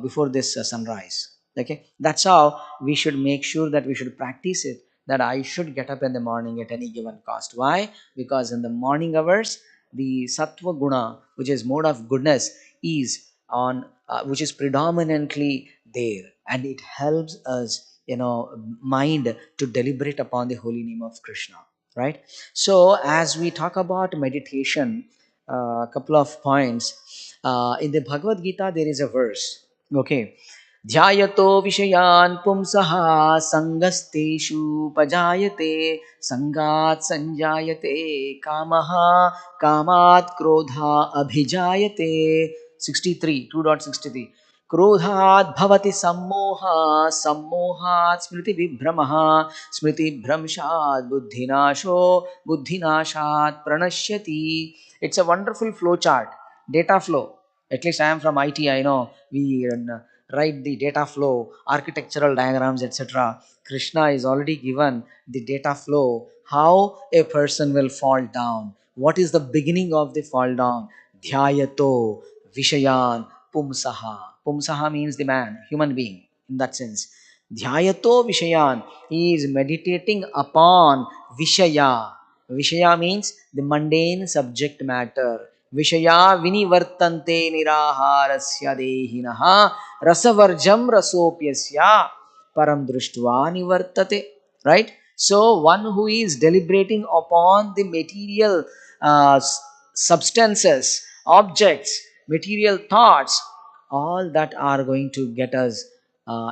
before this sunrise. Okay, that's how we should make sure that we should practice it. That I should get up in the morning at any given cost. Why? Because in the morning hours, the sattva guna, which is mode of goodness, is on which is predominantly there, and it helps us mind to deliberate upon the holy name of Krishna, right? So as we talk about meditation, a couple of points. In the Bhagavad Gita, there is a verse. Okay. ध्यायतो विषयान् पुंसः सङ्गस्तेषु पजायते सङ्गात् सञ्जायते कामः कामात् क्रोधा अभिजायते 63 2.63 क्रोधात् भवति सम्मोहः सम्मोहात् स्मृतिविभ्रमः स्मृतिभ्रंशात् बुद्धिनाशो बुद्धिनाशात् प्रणश्यति. It's a wonderful flow chart, data flow. At least I am from IT, I know we write the data flow, architectural diagrams, etc. Krishna is already given the data flow, how a person will fall down. What is the beginning of the fall down? Dhyayato Vishayan Pumsaha. Pumsaha means the man, human being in that sense. Dhyayato Vishayan. He is meditating upon Vishaya. Vishaya means the mundane subject matter. Vishaya vinivartante niraharasya dehinaha rasavarjam rasopyasya param drishtva nivartate. Right? So, one who is deliberating upon the material substances, objects, material thoughts, all that are going to get us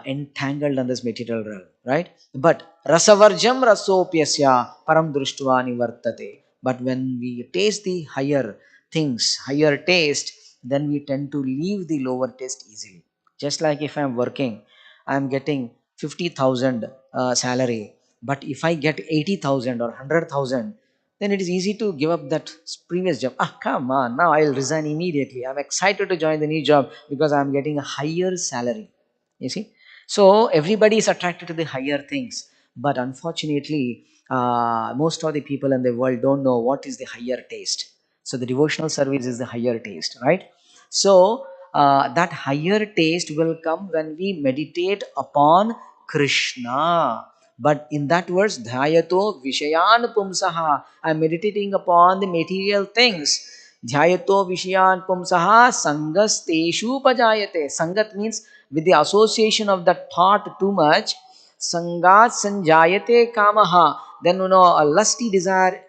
entangled in this material realm, right? But rasavarjam rasopyasya param drishtva nivartate. But when we taste the higher things, higher taste, then we tend to leave the lower taste easily. Just like if I'm working, I'm getting 50,000 salary, but if I get 80,000 or 100,000, then it is easy to give up that previous job. Ah, come on, now I'll resign immediately. I'm excited to join the new job because I'm getting a higher salary. You see? So everybody is attracted to the higher things. But unfortunately, most of the people in the world don't know what is the higher taste. So the devotional service is the higher taste, right? So that higher taste will come when we meditate upon Krishna. But in that verse, Dhyayato Vishayan Pumsaha, I'm meditating upon the material things. Dhyayato Vishayan Pumsaha Sangas Teshu Pajayate. Sangat means with the association of that thought too much. Sangat Sanjayate Kamaha. Then a lusty desire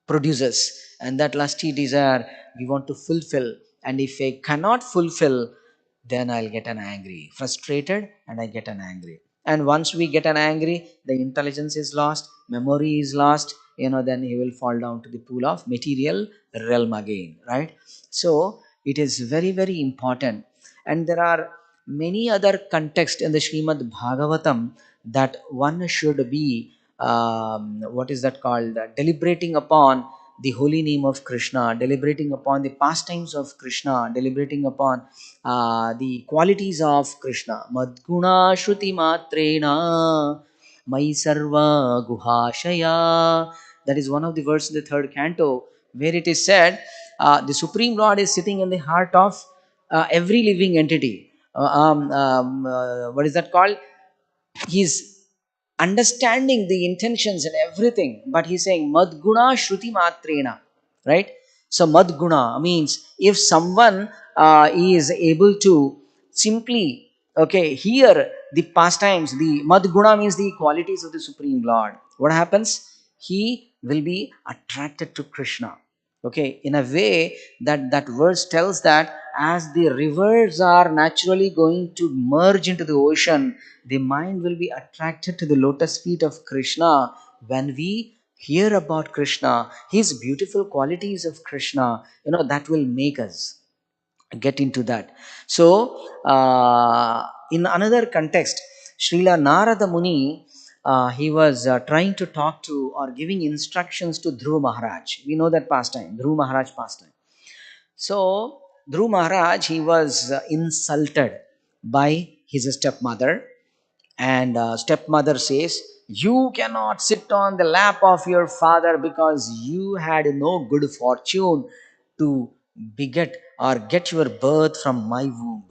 produces, and that lusty desire we want to fulfill, and if I cannot fulfill, then I'll get an angry, frustrated, and I get an angry. And once we get an angry, the intelligence is lost, memory is lost, then he will fall down to the pool of material realm again, right? So it is very very important. And there are many other contexts in the Srimad Bhagavatam that one should be what is that called, deliberating upon the holy name of Krishna, deliberating upon the pastimes of Krishna, deliberating upon the qualities of Krishna. Madguna shruti matrena mai sarva guhashaya. That is one of the verses in the third canto, where it is said the Supreme Lord is sitting in the heart of every living entity. What is that called? He's understanding the intentions and everything, but he's saying madguna shruti matrena, right? So madguna means if someone is able to simply hear the pastimes, the madguna means the qualities of the Supreme Lord, what happens? He will be attracted to Krishna. In a way, that verse tells that as the rivers are naturally going to merge into the ocean, the mind will be attracted to the lotus feet of Krishna. When we hear about Krishna, his beautiful qualities of Krishna, that will make us get into that. So in another context, Srila Narada Muni, he was trying to talk to or giving instructions to Dhruva Maharaj. We know that pastime, Dhruva Maharaj pastime. So Dhruva Maharaj, he was insulted by his stepmother, and stepmother says, you cannot sit on the lap of your father because you had no good fortune to beget or get your birth from my womb.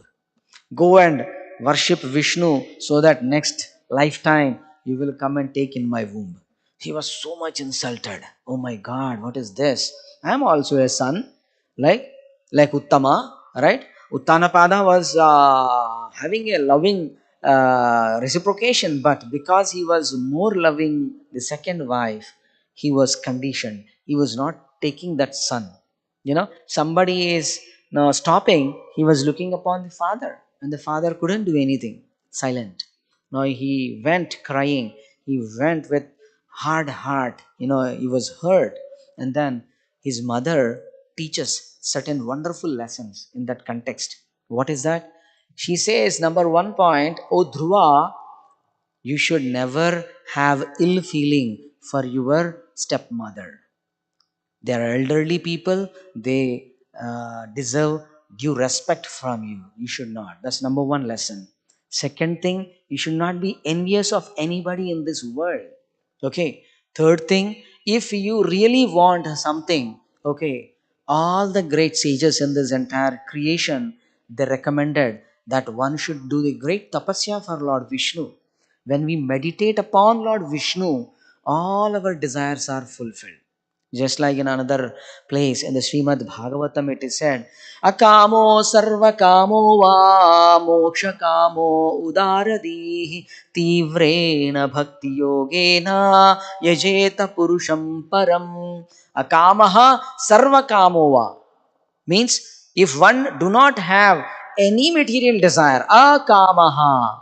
Go and worship Vishnu so that next lifetime you will come and take in my womb. He was so much insulted. Oh my God, what is this? I am also a son, like Uttama, right? Uttanapada was having a loving reciprocation, but because he was more loving the second wife, he was conditioned. He was not taking that son. Somebody is now stopping. He was looking upon the father, and the father couldn't do anything. Silent. Now he went crying. He went with hard heart. He was hurt, and then his mother teaches certain wonderful lessons in that context. What is that? She says, number one point, O Dhruva, you should never have ill feeling for your stepmother. They are elderly people. They deserve due respect from you. You should not. That's number one lesson. Second thing, you should not be envious of anybody in this world. Okay. Third thing, if you really want something, okay, all the great sages in this entire creation, they recommended that one should do the great tapasya for Lord Vishnu. When we meditate upon Lord Vishnu, all our desires are fulfilled. Just like in another place in the Srimad Bhagavatam, it is said, Akamo sarva kamo va moksha kamo udaradihi tivrena bhakti yogena yajeta purusham param. Akamaha sarva kamo va means if one do not have any material desire, akamaha.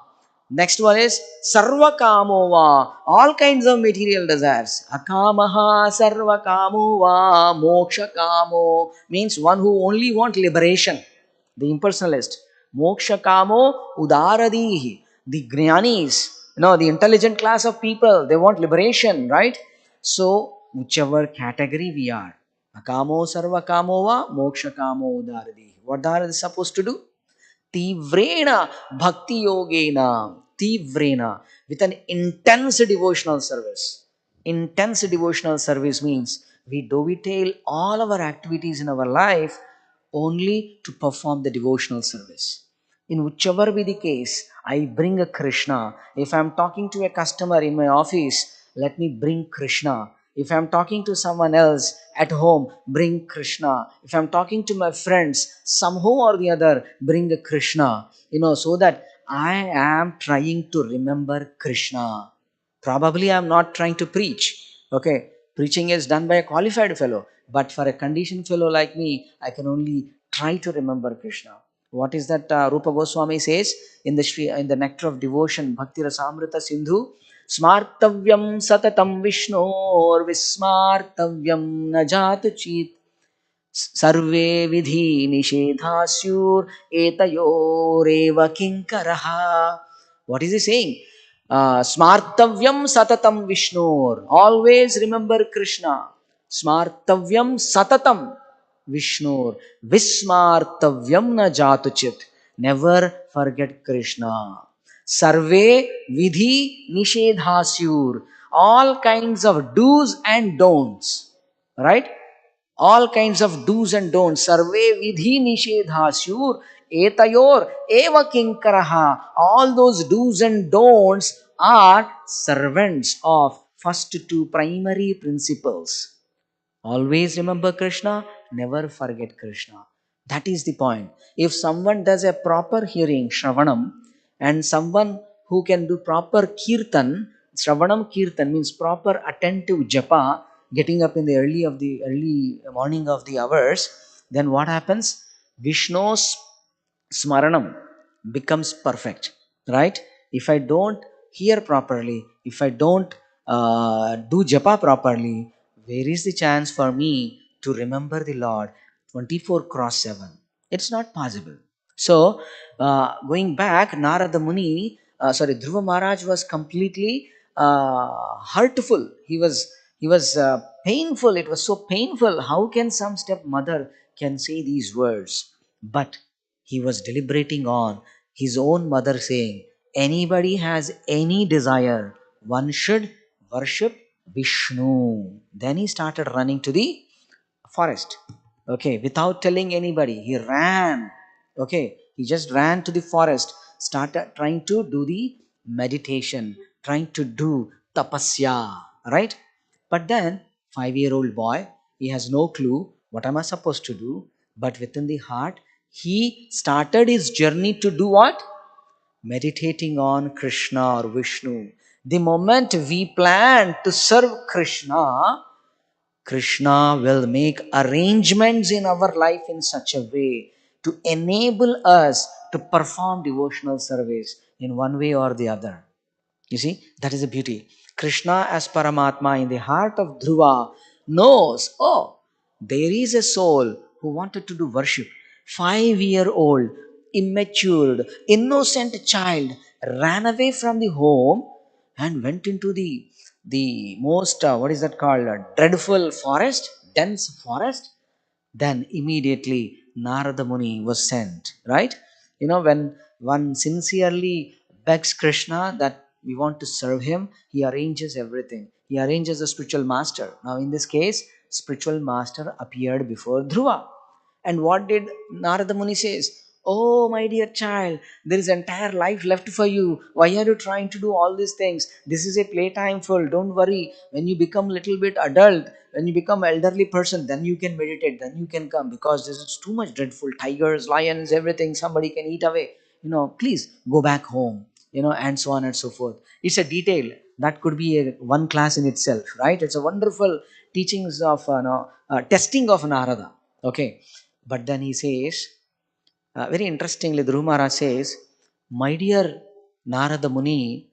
Next one is sarva kamova, all kinds of material desires. Akamaha sarva kamova, moksha kamo means one who only want liberation, the impersonalist. Moksha kamo udaradihi, the jnanis, the intelligent class of people, they want liberation, right? So, whichever category we are, akamo sarva kamo va, moksha kamo udaradihi. What are they supposed to do? Tivrena bhakti yogena, tivrena, with an intense devotional service. Intense devotional service means we dovetail all our activities in our life only to perform the devotional service. In whichever be the case, I bring a Krishna. If I'm talking to a customer in my office, let me bring Krishna. If I'm talking to someone else at home, bring Krishna. If I'm talking to my friends, somehow or the other, bring a Krishna. So that I am trying to remember Krishna. Probably I'm not trying to preach. Okay, preaching is done by a qualified fellow. But for a conditioned fellow like me, I can only try to remember Krishna. What is that Rupa Goswami says in the Nectar of Devotion, Bhakti Rasamrita Sindhu? Smartavyam satatam Vishnor Vismartavyam najat chit survey Vidhi निषेधास्युर एतयोरेव किंकरः. What is he saying? Smartavyam satatam Vishnor. Always remember Krishna. Smartavyam satatam Vishnor. Vismartavyam na jatuchit. Never forget Krishna. Sarve vidhi nishedhasyur. All kinds of do's and don'ts. Right? All kinds of do's and don'ts. Sarve vidhi nishedhasyur etayor eva kinkaraha. All those do's and don'ts are servants of first two primary principles. Always remember Krishna, never forget Krishna. That is the point. If someone does a proper hearing, Shravanam, and someone who can do proper Kirtan, Shravanam Kirtan means proper attentive japa, getting up in the early morning of the hours, then what happens? Vishnu's smaranam becomes perfect, right? If I don't hear properly, if I don't do japa properly, where is the chance for me to remember the Lord 24 cross 7? It's not possible. So, going back, Narada Muni, Dhruva Maharaj was completely hurtful. He was painful. It was so painful. How can some stepmother can say these words? But he was deliberating on his own mother saying, anybody has any desire, one should worship Vishnu. Then he started running to the forest. Okay, without telling anybody, he ran. Okay, he just ran to the forest, started trying to do the meditation, trying to do tapasya, right? But then, 5-year-old boy, he has no clue what am I supposed to do, but within the heart, he started his journey to do what? meditating on Krishna or Vishnu. The moment we plan to serve Krishna, Krishna will make arrangements in our life in such a way to enable us to perform devotional service in one way or the other. You see, that is the beauty. Krishna as Paramatma in the heart of Dhruva knows, oh, there is a soul who wanted to do worship. 5-year-old, immature, innocent child ran away from the home and went into the most, what is that called, dreadful forest, dense forest. Then immediately Narada Muni was sent, right? You know, when one sincerely begs Krishna that we want to serve him, he arranges everything. He arranges a spiritual master. Now, in this case, spiritual master appeared before Dhruva. And what did Narada Muni says? Oh, my dear child, there is entire life left for you. Why are you trying to do all these things? This is a playtime full. Don't worry. When you become little bit adult, when you become elderly person, then you can meditate. Then you can come, because this is too much dreadful. Tigers, lions, everything. Somebody can eat away. Please go back home. And so on and so forth. It's a detail that could be one class in itself, right? It's a wonderful teachings of testing of Narada. Okay. But then he says, very interestingly, Dhruv Maharaj says, my dear Narada Muni,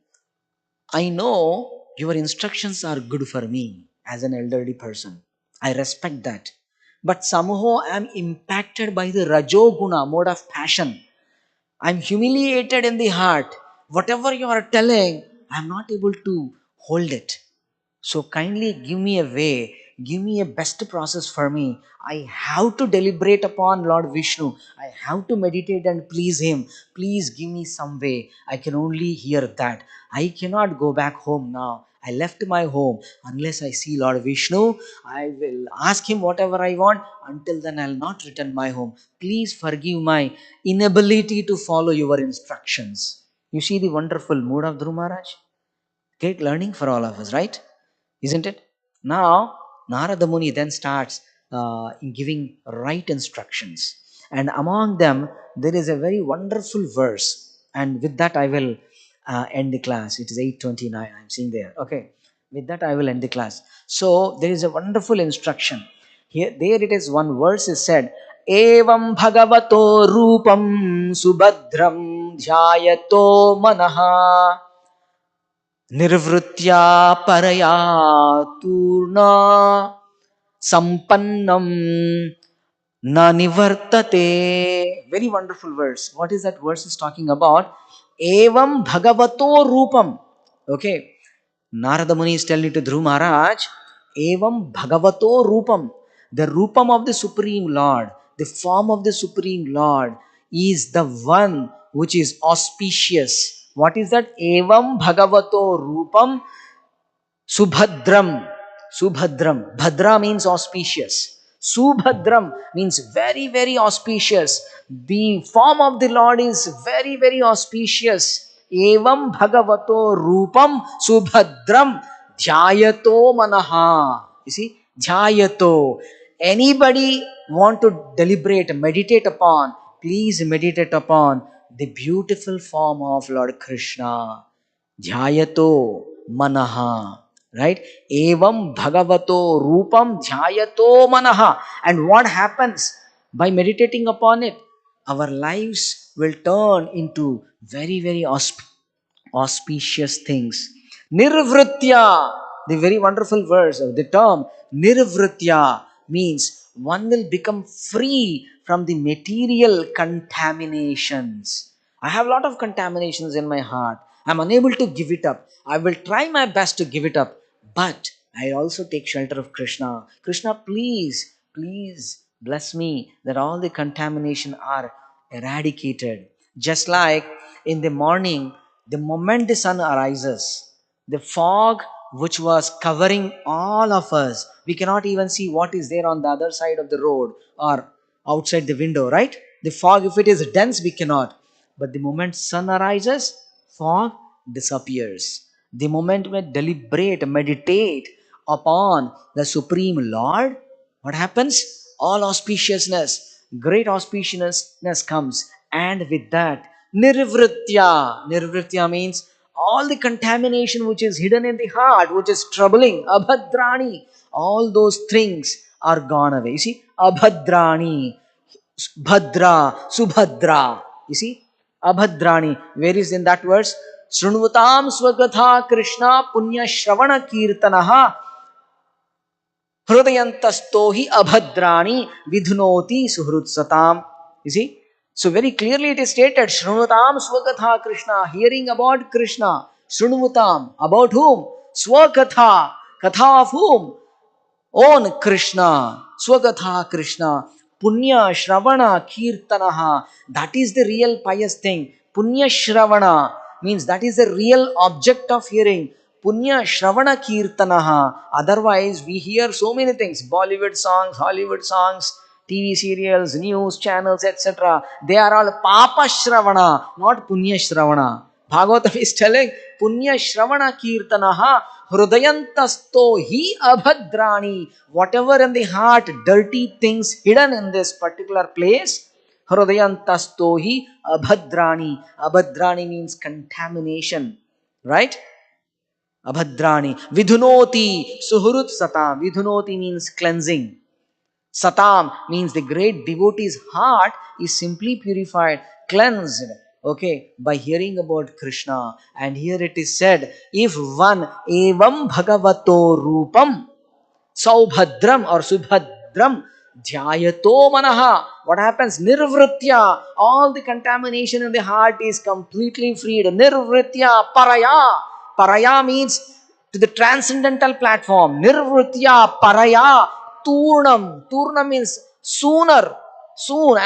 I know your instructions are good for me as an elderly person. I respect that. But somehow I am impacted by the Rajoguna mode of passion. I am humiliated in the heart. Whatever you are telling, I am not able to hold it. So kindly give me a way, give me a best process for me. I have to deliberate upon Lord Vishnu. I have to meditate and please him. Please give me some way. I can only hear that. I cannot go back home now. I left my home. Unless I see Lord Vishnu, I will ask him whatever I want. Until then, I'll not return my home. Please forgive my inability to follow your instructions. You see the wonderful mood of Dhruv Maharaj? Great learning for all of us, right? Isn't it? Now, Narada Muni then starts in giving right instructions. And among them, there is a very wonderful verse. And with that, I will end the class. It is 8:29. I'm seeing there. Okay. With that, I will end the class. So, there is a wonderful instruction. Here, there it is, one verse is said, Evam bhagavato rupam subhadram dhyayato manaha निर्वृत्या परया तूर्णा संपन्नम na nivartate. Very wonderful verse. What is that verse is talking about? Evam bhagavato rupam. Okay. Narada Muni is telling to Dhruv Maharaj, Evam bhagavato rupam. The rupam of the Supreme Lord, the form of the Supreme Lord is the one which is auspicious. What is that? Evam bhagavato rupam Subhadram. Subhadram. Bhadra means auspicious. Subhadram means very, very auspicious. The form of the Lord is very, very auspicious. Evam bhagavato rupam subhadram dhyayato manaha. You see, dhyayato. Anybody want to deliberate, meditate upon, please meditate upon the beautiful form of Lord Krishna. Dhyayato manaha. Right? Evam bhagavato rupam dhyayato manaha. And what happens by meditating upon it? Our lives will turn into very, very auspicious things. Nirvritya, the very wonderful verse, the term nirvritya means one will become free from the material contaminations. I have a lot of contaminations in my heart. I'm unable to give it up. I will try my best to give it up. But I also take shelter of Krishna. Krishna, please, please bless me that all the contamination are eradicated. Just like in the morning, the moment the sun arises, the fog which was covering all of us, we cannot even see what is there on the other side of the road or outside the window, right? The fog, if it is dense, we cannot. But the moment sun arises, fog disappears. The moment we deliberate, meditate upon the Supreme Lord, what happens? All auspiciousness, great auspiciousness comes. And with that, Nirvritya. Nirvritya means all the contamination which is hidden in the heart, which is troubling. Abhadrani. All those things are gone away. You see, Abhadrani. Bhadra, Subhadra. You see, Abhadrani. Where is in that verse? Shrunvatam Swagatha Krishna Punya Shravana Kirtanaha Hrudayantasto hi abhadrani vidhunoti suhrutsatam. You see? So very clearly it is stated, Shrunutam Swakatha Krishna, hearing about Krishna. Shrunutam, about whom? Swakatha, Katha of whom? On Krishna, Swagatha Krishna, Punya Shravana Kirtanaha. That is the real pious thing. Punya Shravana means that is the real object of hearing. Punya Shravana Kirtanaha. Otherwise, we hear so many things, Bollywood songs, Hollywood songs, TV serials, news channels, etc. They are all Papa Shravana, not Punya Shravana. Bhagavatam is telling Punya Shravana Kirtanaha Hrudayantasto hi abhadrani. Whatever in the heart, dirty things hidden in this particular place, Hrudayantasto hi abhadrani. Abhadrani means contamination, right? Abhadrani. Vidhunoti suhurut satam. Vidhunoti means cleansing. Satam means the great devotee's heart is simply purified, cleansed, okay, by hearing about Krishna. And here it is said, if one evam bhagavato rupam Saubhadram or Subhadram Dhyayato Manaha. What happens? Nirvritya. All the contamination in the heart is completely freed. Nirvritya Paraya. Paraya means to the transcendental platform. Nirvritya Paraya Turnam. Turnam means sooner. Soon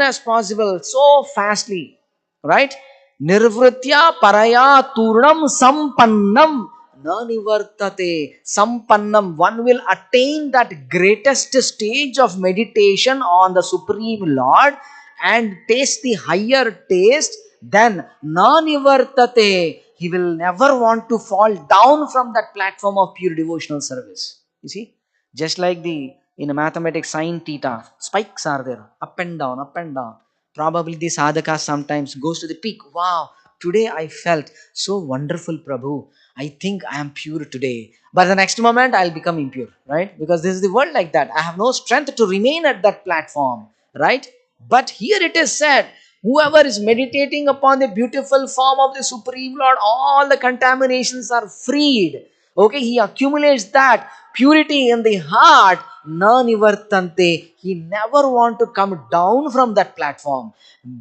as possible. So fastly. Right? Nirvritya Paraya Turnam Sampannam. Nanivartate Sampannam. One will attain that greatest stage of meditation on the Supreme Lord and taste the higher taste. Then Nanivartate. He will never want to fall down from that platform of pure devotional service. You see, just like the in a mathematics sine theta, spikes are there, up and down, up and down. Probably the sadhaka sometimes goes to the peak. Wow, today I felt so wonderful, Prabhu. I think I am pure today. But the next moment I'll become impure, right? Because this is the world like that. I have no strength to remain at that platform, right? But here it is said, whoever is meditating upon the beautiful form of the Supreme Lord, all the contaminations are freed. Okay, he accumulates that purity in the heart, na nivartante. He never want to come down from that platform.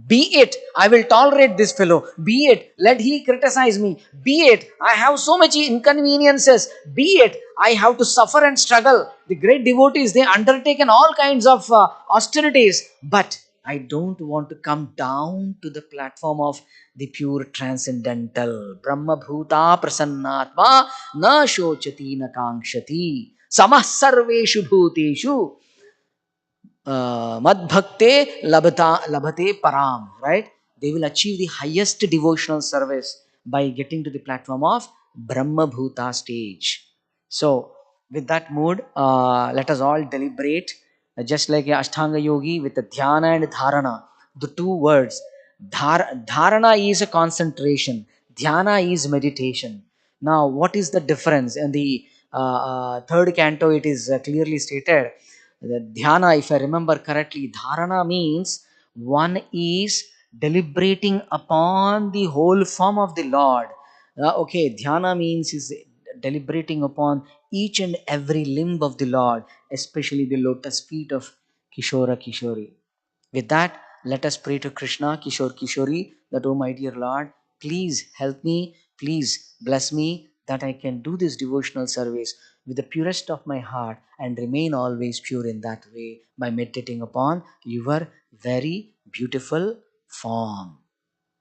Be it, I will tolerate this fellow. Be it, let he criticize me. Be it, I have so much inconveniences. Be it, I have to suffer and struggle. The great devotees, they undertaken all kinds of austerities. But I don't want to come down to the platform of the pure transcendental. Brahma Bhuta Prasannatma na shochati na kankshati. Samah sarveshu bhuteshu madbhakte labhate param, right? They will achieve the highest devotional service by getting to the platform of Brahma Bhuta stage. So, with that mood, let us all deliberate, just like a Ashtanga Yogi with the Dhyana and Dharana. The two words, Dharana is a concentration, Dhyana is meditation. Now, what is the difference? In the third canto, it is clearly stated the dhyana, if I remember correctly, dharana means one is deliberating upon the whole form of the Lord. Okay, dhyana means is deliberating upon each and every limb of the Lord, especially the lotus feet of Kishora Kishori. With that, let us pray to Krishna, Kishore Kishori, that, oh my dear Lord, please help me, please bless me, that I can do this devotional service with the purest of my heart and remain always pure in that way by meditating upon your very beautiful form.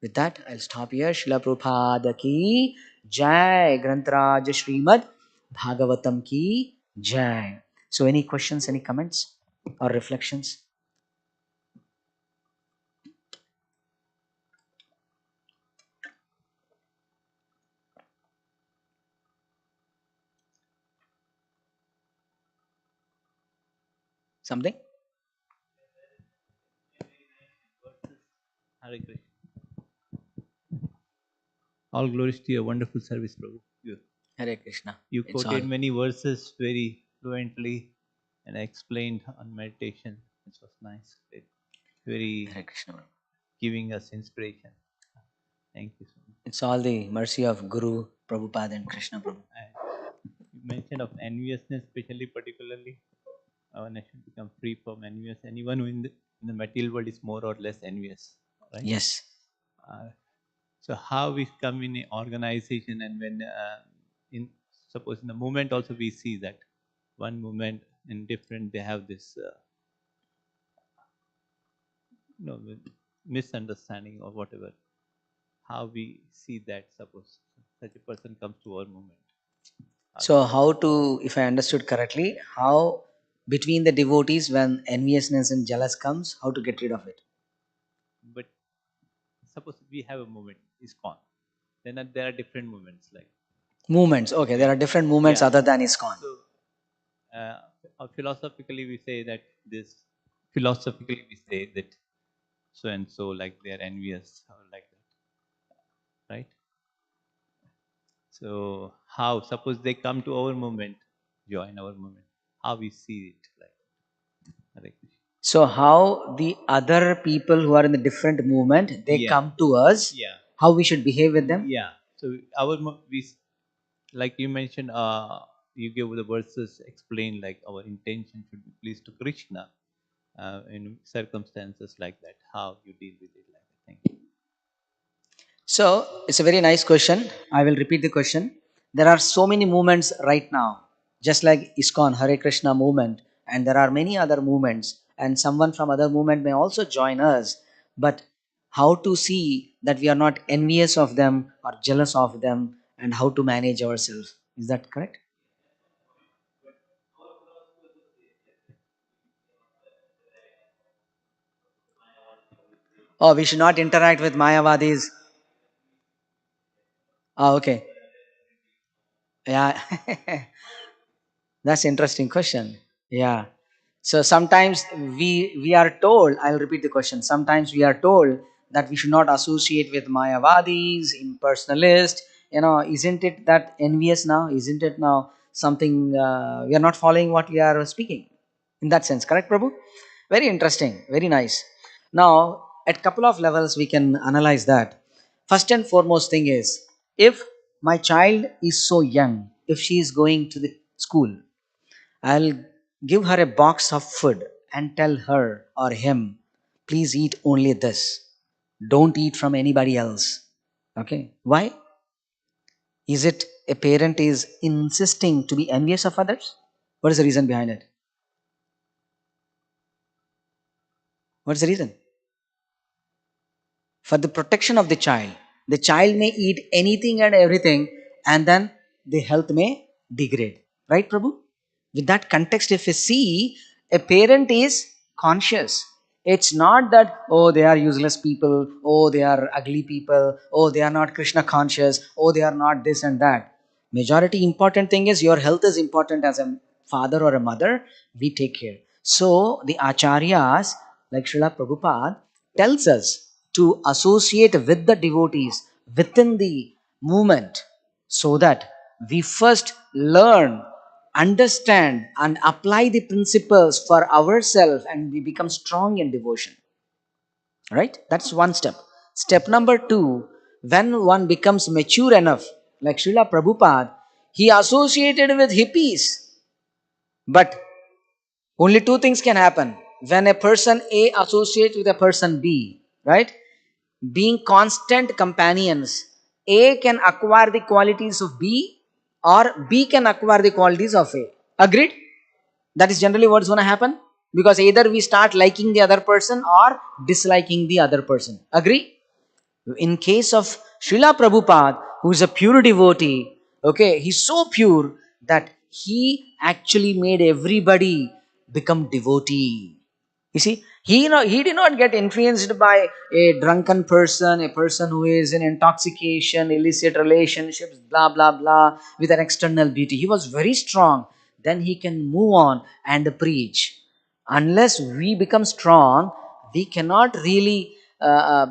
With that, I'll stop here. Srila Prabhupada ki Jai. Grantaraj Srimad Bhagavatam ki Jai. So, any questions, any comments or reflections? Something? Hare Krishna. All glories to your wonderful service, Prabhu. Hare Krishna. You It's quoted all. many verses very fluently and explained on meditation. It was nice. Very Hare Krishna. giving us inspiration. Thank you so much. It's all the mercy of Guru, Prabhupada, and Krishna Prabhu. And you mentioned of enviousness, especially particularly. Our nation become free from envious. Anyone who in the material world is more or less envious, right? Yes. Uh, so how we come in an organization and when in suppose in the movement also we see that one movement in different they have this you know misunderstanding or whatever. How we see that suppose such a person comes to our movement. How we So, how to, if I understood correctly, how between the devotees when enviousness and jealous comes, how to get rid of it? but suppose we have a movement is gone. Then there are different movements like Movements. Okay, there yeah are different movements yeah. other than ISKCON. So philosophically we say that this philosophically we say that so and so like they are envious or like that, right? So how suppose they come to our movement, join our movement, how we see it like Hare Krishna. So, how the other people who are in the different movement they Yeah come to us, yeah how we should behave with them? yeah. So our like you mentioned you gave the verses explain like our intention should be pleased to Krishna in circumstances like that, how you deal with it like that. Thank you. So, it's a very nice question. I will repeat the question. There are so many movements right now, just like ISKCON, Hare Krishna movement, and there are many other movements, and someone from other movement may also join us. But how to see that we are not envious of them or jealous of them, and how to manage ourselves? Is that correct? Oh, we should not interact with Mayavadis. Oh, okay. Yeah. That's interesting question. Yeah. So sometimes we are told, I'll repeat the question. Sometimes we are told that we should not associate with Mayavadis, impersonalists. Isn't it that envious now? Isn't it now something we are not following what we are speaking? In that sense, correct, Prabhu? Very interesting. Very nice. Now, at couple of levels, we can analyze that. First and foremost thing is, if my child is so young, if she is going to the school, I'll give her a box of food and tell her or him, please eat only this. Don't eat from anybody else. Okay. Why? Is it a parent is insisting to be envious of others? What is the reason behind it? What's the reason? For the protection of the child. The child may eat anything and everything, and then the health may degrade. Right, Prabhu? With that context, if you see, a parent is conscious. It's not that, oh, they are useless people, oh, they are ugly people, oh, they are not Krishna conscious, oh, they are not this and that. Majority important thing is your health is important as a father or a mother. We take care. So the acharyas like Srila Prabhupada tells us to associate with the devotees within the movement so that we first learn, understand, and apply the principles for ourselves and we become strong in devotion. Right? That's one step. Step number two, when one becomes mature enough, like Srila Prabhupada, he associated with hippies. But only two things can happen when a person A associates with a person B, right? Being constant companions, A can acquire the qualities of B or B can acquire the qualities of A. Agreed? That is generally what's going to happen because either we start liking the other person or disliking the other person. Agree? In case of Srila Prabhupada, who is a pure devotee, okay, he's so pure that he actually made everybody become devotee. You see, he did not get influenced by a drunken person, a person who is in intoxication, illicit relationships, blah blah blah, with an external beauty. He was very strong. Then he can move on and preach. Unless we become strong, we cannot really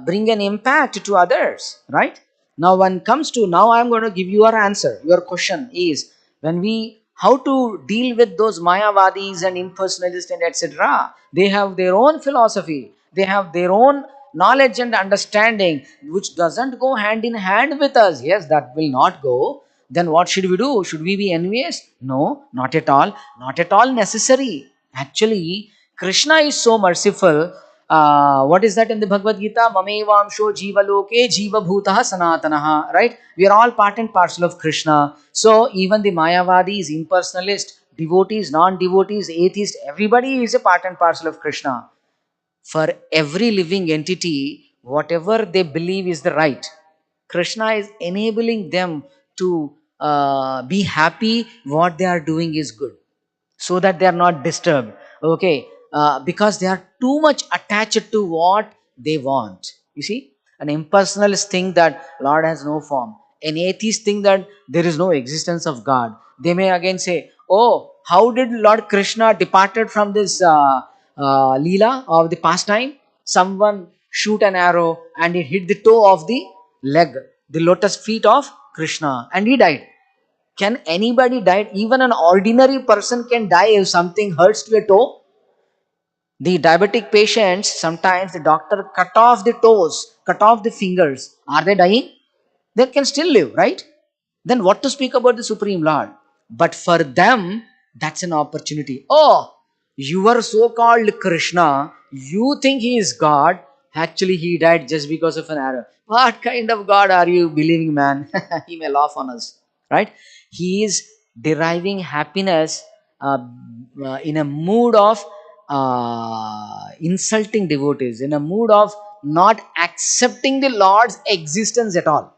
bring an impact to others, right? Now, when comes to now, I'm going to give you your answer. Your question is when we how to deal with those Mayavadis and impersonalists and etc. They have their own philosophy. They have their own knowledge and understanding, which doesn't go hand in hand with us. Yes, that will not go. Then what should we do? Should we be envious? No, not at all. Not at all necessary. Actually, Krishna is so merciful. What is that in the Bhagavad Gita? Mamevamsho jiva loke jiva bhutah sanatanaha. Right? We are all part and parcel of Krishna. So even the Mayavadis, impersonalists, devotees, non-devotees, atheists, everybody is a part and parcel of Krishna. For every living entity, whatever they believe is the right, Krishna is enabling them to be happy. What they are doing is good, so that they are not disturbed. Okay, because they are too much attached to what they want. You see, an impersonalist think that Lord has no form. An atheist think that there is no existence of God. They may again say, oh, how did Lord Krishna departed from this Leela of the pastime? Someone shoot an arrow and it hit the toe of the leg, the lotus feet of Krishna, and he died. Can anybody die? Even an ordinary person can die if something hurts to a toe. The diabetic patients, sometimes the doctor cut off the toes, cut off the fingers. Are they dying? They can still live, right? Then what to speak about the Supreme Lord? But for them, that's an opportunity. Oh, you are so called Krishna, you think he is God. Actually, he died just because of an arrow. What kind of God are you believing, man? He may laugh on us, right? He is deriving happiness in a mood of insulting devotees, in a mood of not accepting the Lord's existence at all.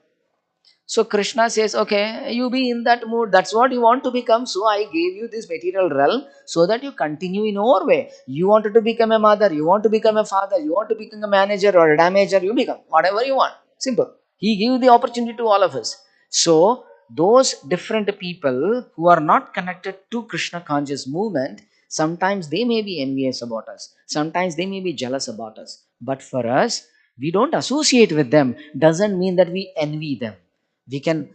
So Krishna says, okay, you be in that mood. That's what you want to become. So I gave you this material realm so that you continue in your way. You wanted to become a mother, you want to become a father, you want to become a manager or a damager, you become whatever you want. Simple. He gave the opportunity to all of us. So those different people who are not connected to Krishna conscious movement, sometimes they may be envious about us. Sometimes they may be jealous about us. But for us, we don't associate with them. Doesn't mean that we envy them. We can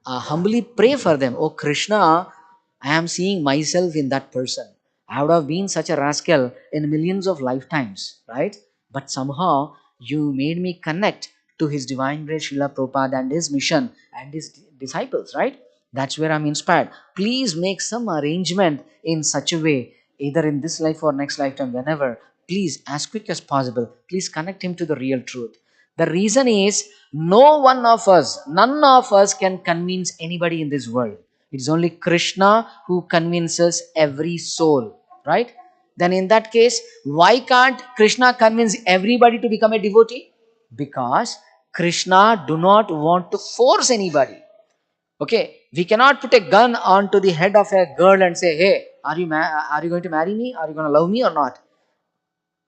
humbly pray for them. Oh Krishna, I am seeing myself in that person. I would have been such a rascal in millions of lifetimes, right? But somehow you made me connect to his divine grace Srila Prabhupada and his mission and his disciples, right? That's where I'm inspired. Please make some arrangement in such a way, either in this life or next lifetime, whenever. Please, as quick as possible, please connect him to the real truth. The reason is no one of us, none of us can convince anybody in this world. It's only Krishna who convinces every soul, right? Then in that case, why can't Krishna convince everybody to become a devotee? Because Krishna do not want to force anybody. Okay, we cannot put a gun onto the head of a girl and say, "Hey, are you going to marry me? Are you going to love me or not?"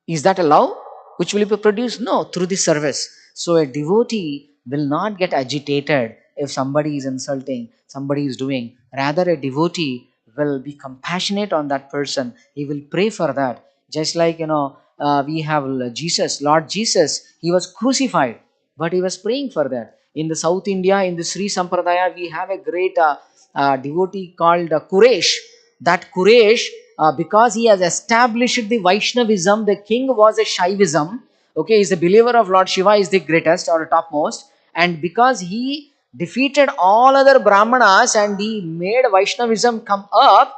Is that a love which will be produced? No, through the service. So a devotee will not get agitated if somebody is insulting, somebody is doing. Rather, a devotee will be compassionate on that person. He will pray for that. Just like, we have Jesus, Lord Jesus, he was crucified, but he was praying for that. In the South India, in the Sri Sampradaya, we have a great devotee called Kuresh. That Kuresh, because he has established the Vaishnavism, the king was a Shaivism. Okay, he's a believer of Lord Shiva, is the greatest or topmost. And because he defeated all other Brahmanas and he made Vaishnavism come up,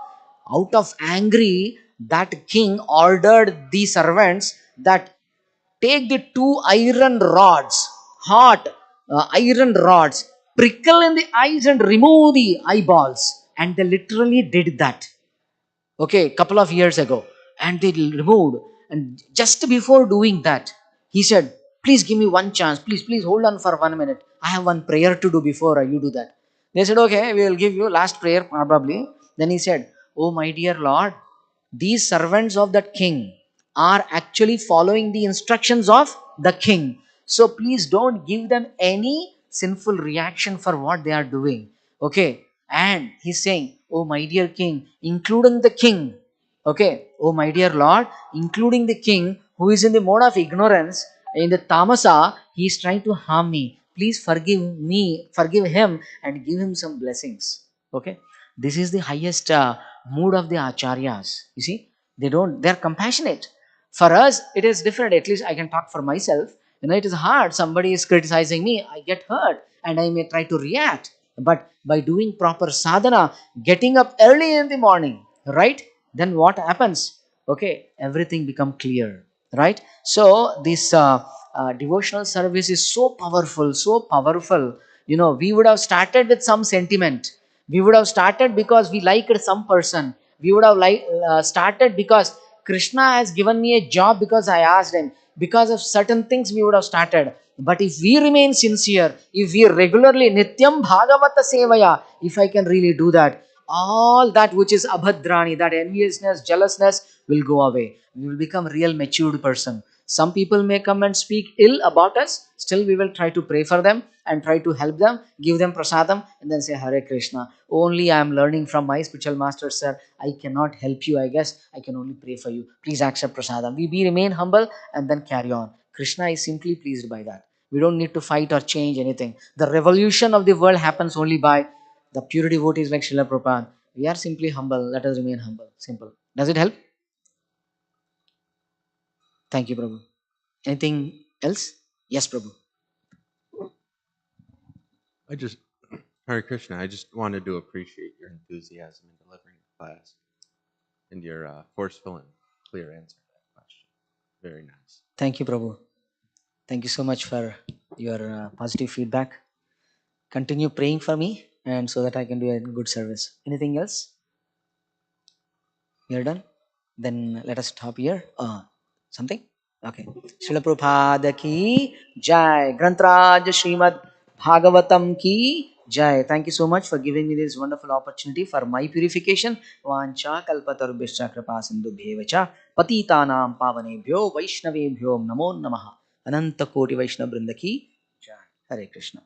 out of angry, that king ordered the servants that take the two iron rods, hot iron rods, prickle in the eyes and remove the eyeballs. And they literally did that. Okay, couple of years ago. And they removed. And just before doing that, he said, please give me one chance. Please hold on for 1 minute. I have one prayer to do before you do that. They said, okay, we will give you last prayer probably. Then he said, oh my dear Lord, these servants of that king are actually following the instructions of the king. So please don't give them any sinful reaction for what they are doing. Okay. And he's saying, oh my dear king, including the king. Okay. Oh my dear Lord, including the king who is in the mode of ignorance, in the tamasa, he is trying to harm me. please forgive him and give him some blessings. Okay, this is the highest mood of the acharyas. You see, they're compassionate. For us, it is different. At least I can talk for myself. It is hard. Somebody is criticizing me, I get hurt and I may try to react. But by doing proper sadhana, getting up early in the morning, right? Then what happens? Okay, everything become clear, right? So this devotional service is so powerful, so powerful. We would have started with some sentiment. We would have started because we liked some person. We would have started because Krishna has given me a job because I asked him. Because of certain things we would have started. But if we remain sincere, if we regularly nityam bhagavata sevaya, if I can really do that, all that which is abhadrani, that enviousness, jealousness will go away. We will become real matured person. Some people may come and speak ill about us. Still, we will try to pray for them and try to help them, give them prasadam, and then say Hare Krishna. Only I am learning from my spiritual master, sir. I cannot help you. I guess I can only pray for you. Please accept prasadam. We remain humble and then carry on. Krishna is simply pleased by that. We don't need to fight or change anything. The revolution of the world happens only by the pure devotees like Srila Prabhupada. We are simply humble. Let us remain humble. Simple. Does it help? Thank you, Prabhu. Anything else? Yes, Prabhu. I just, Hare Krishna, I just wanted to appreciate your enthusiasm in delivering the class and your forceful and clear answer to that question. Very nice. Thank you, Prabhu. Thank you so much for your positive feedback. Continue praying for me and so that I can do a good service. Anything else? You're done? Then let us stop here. Something? Okay. Srila Prabhupada ki jai. Grantraj Srimad Bhagavatam ki jai. Thank you so much for giving me this wonderful opportunity for my purification. Vancha kalpatarubhishcha kripa sindhubhyevacha patitanam pavanebhyo vaishnavebhyo namo namaha. Ananta koti vaishnav brinda ki jai. Hare Krishna.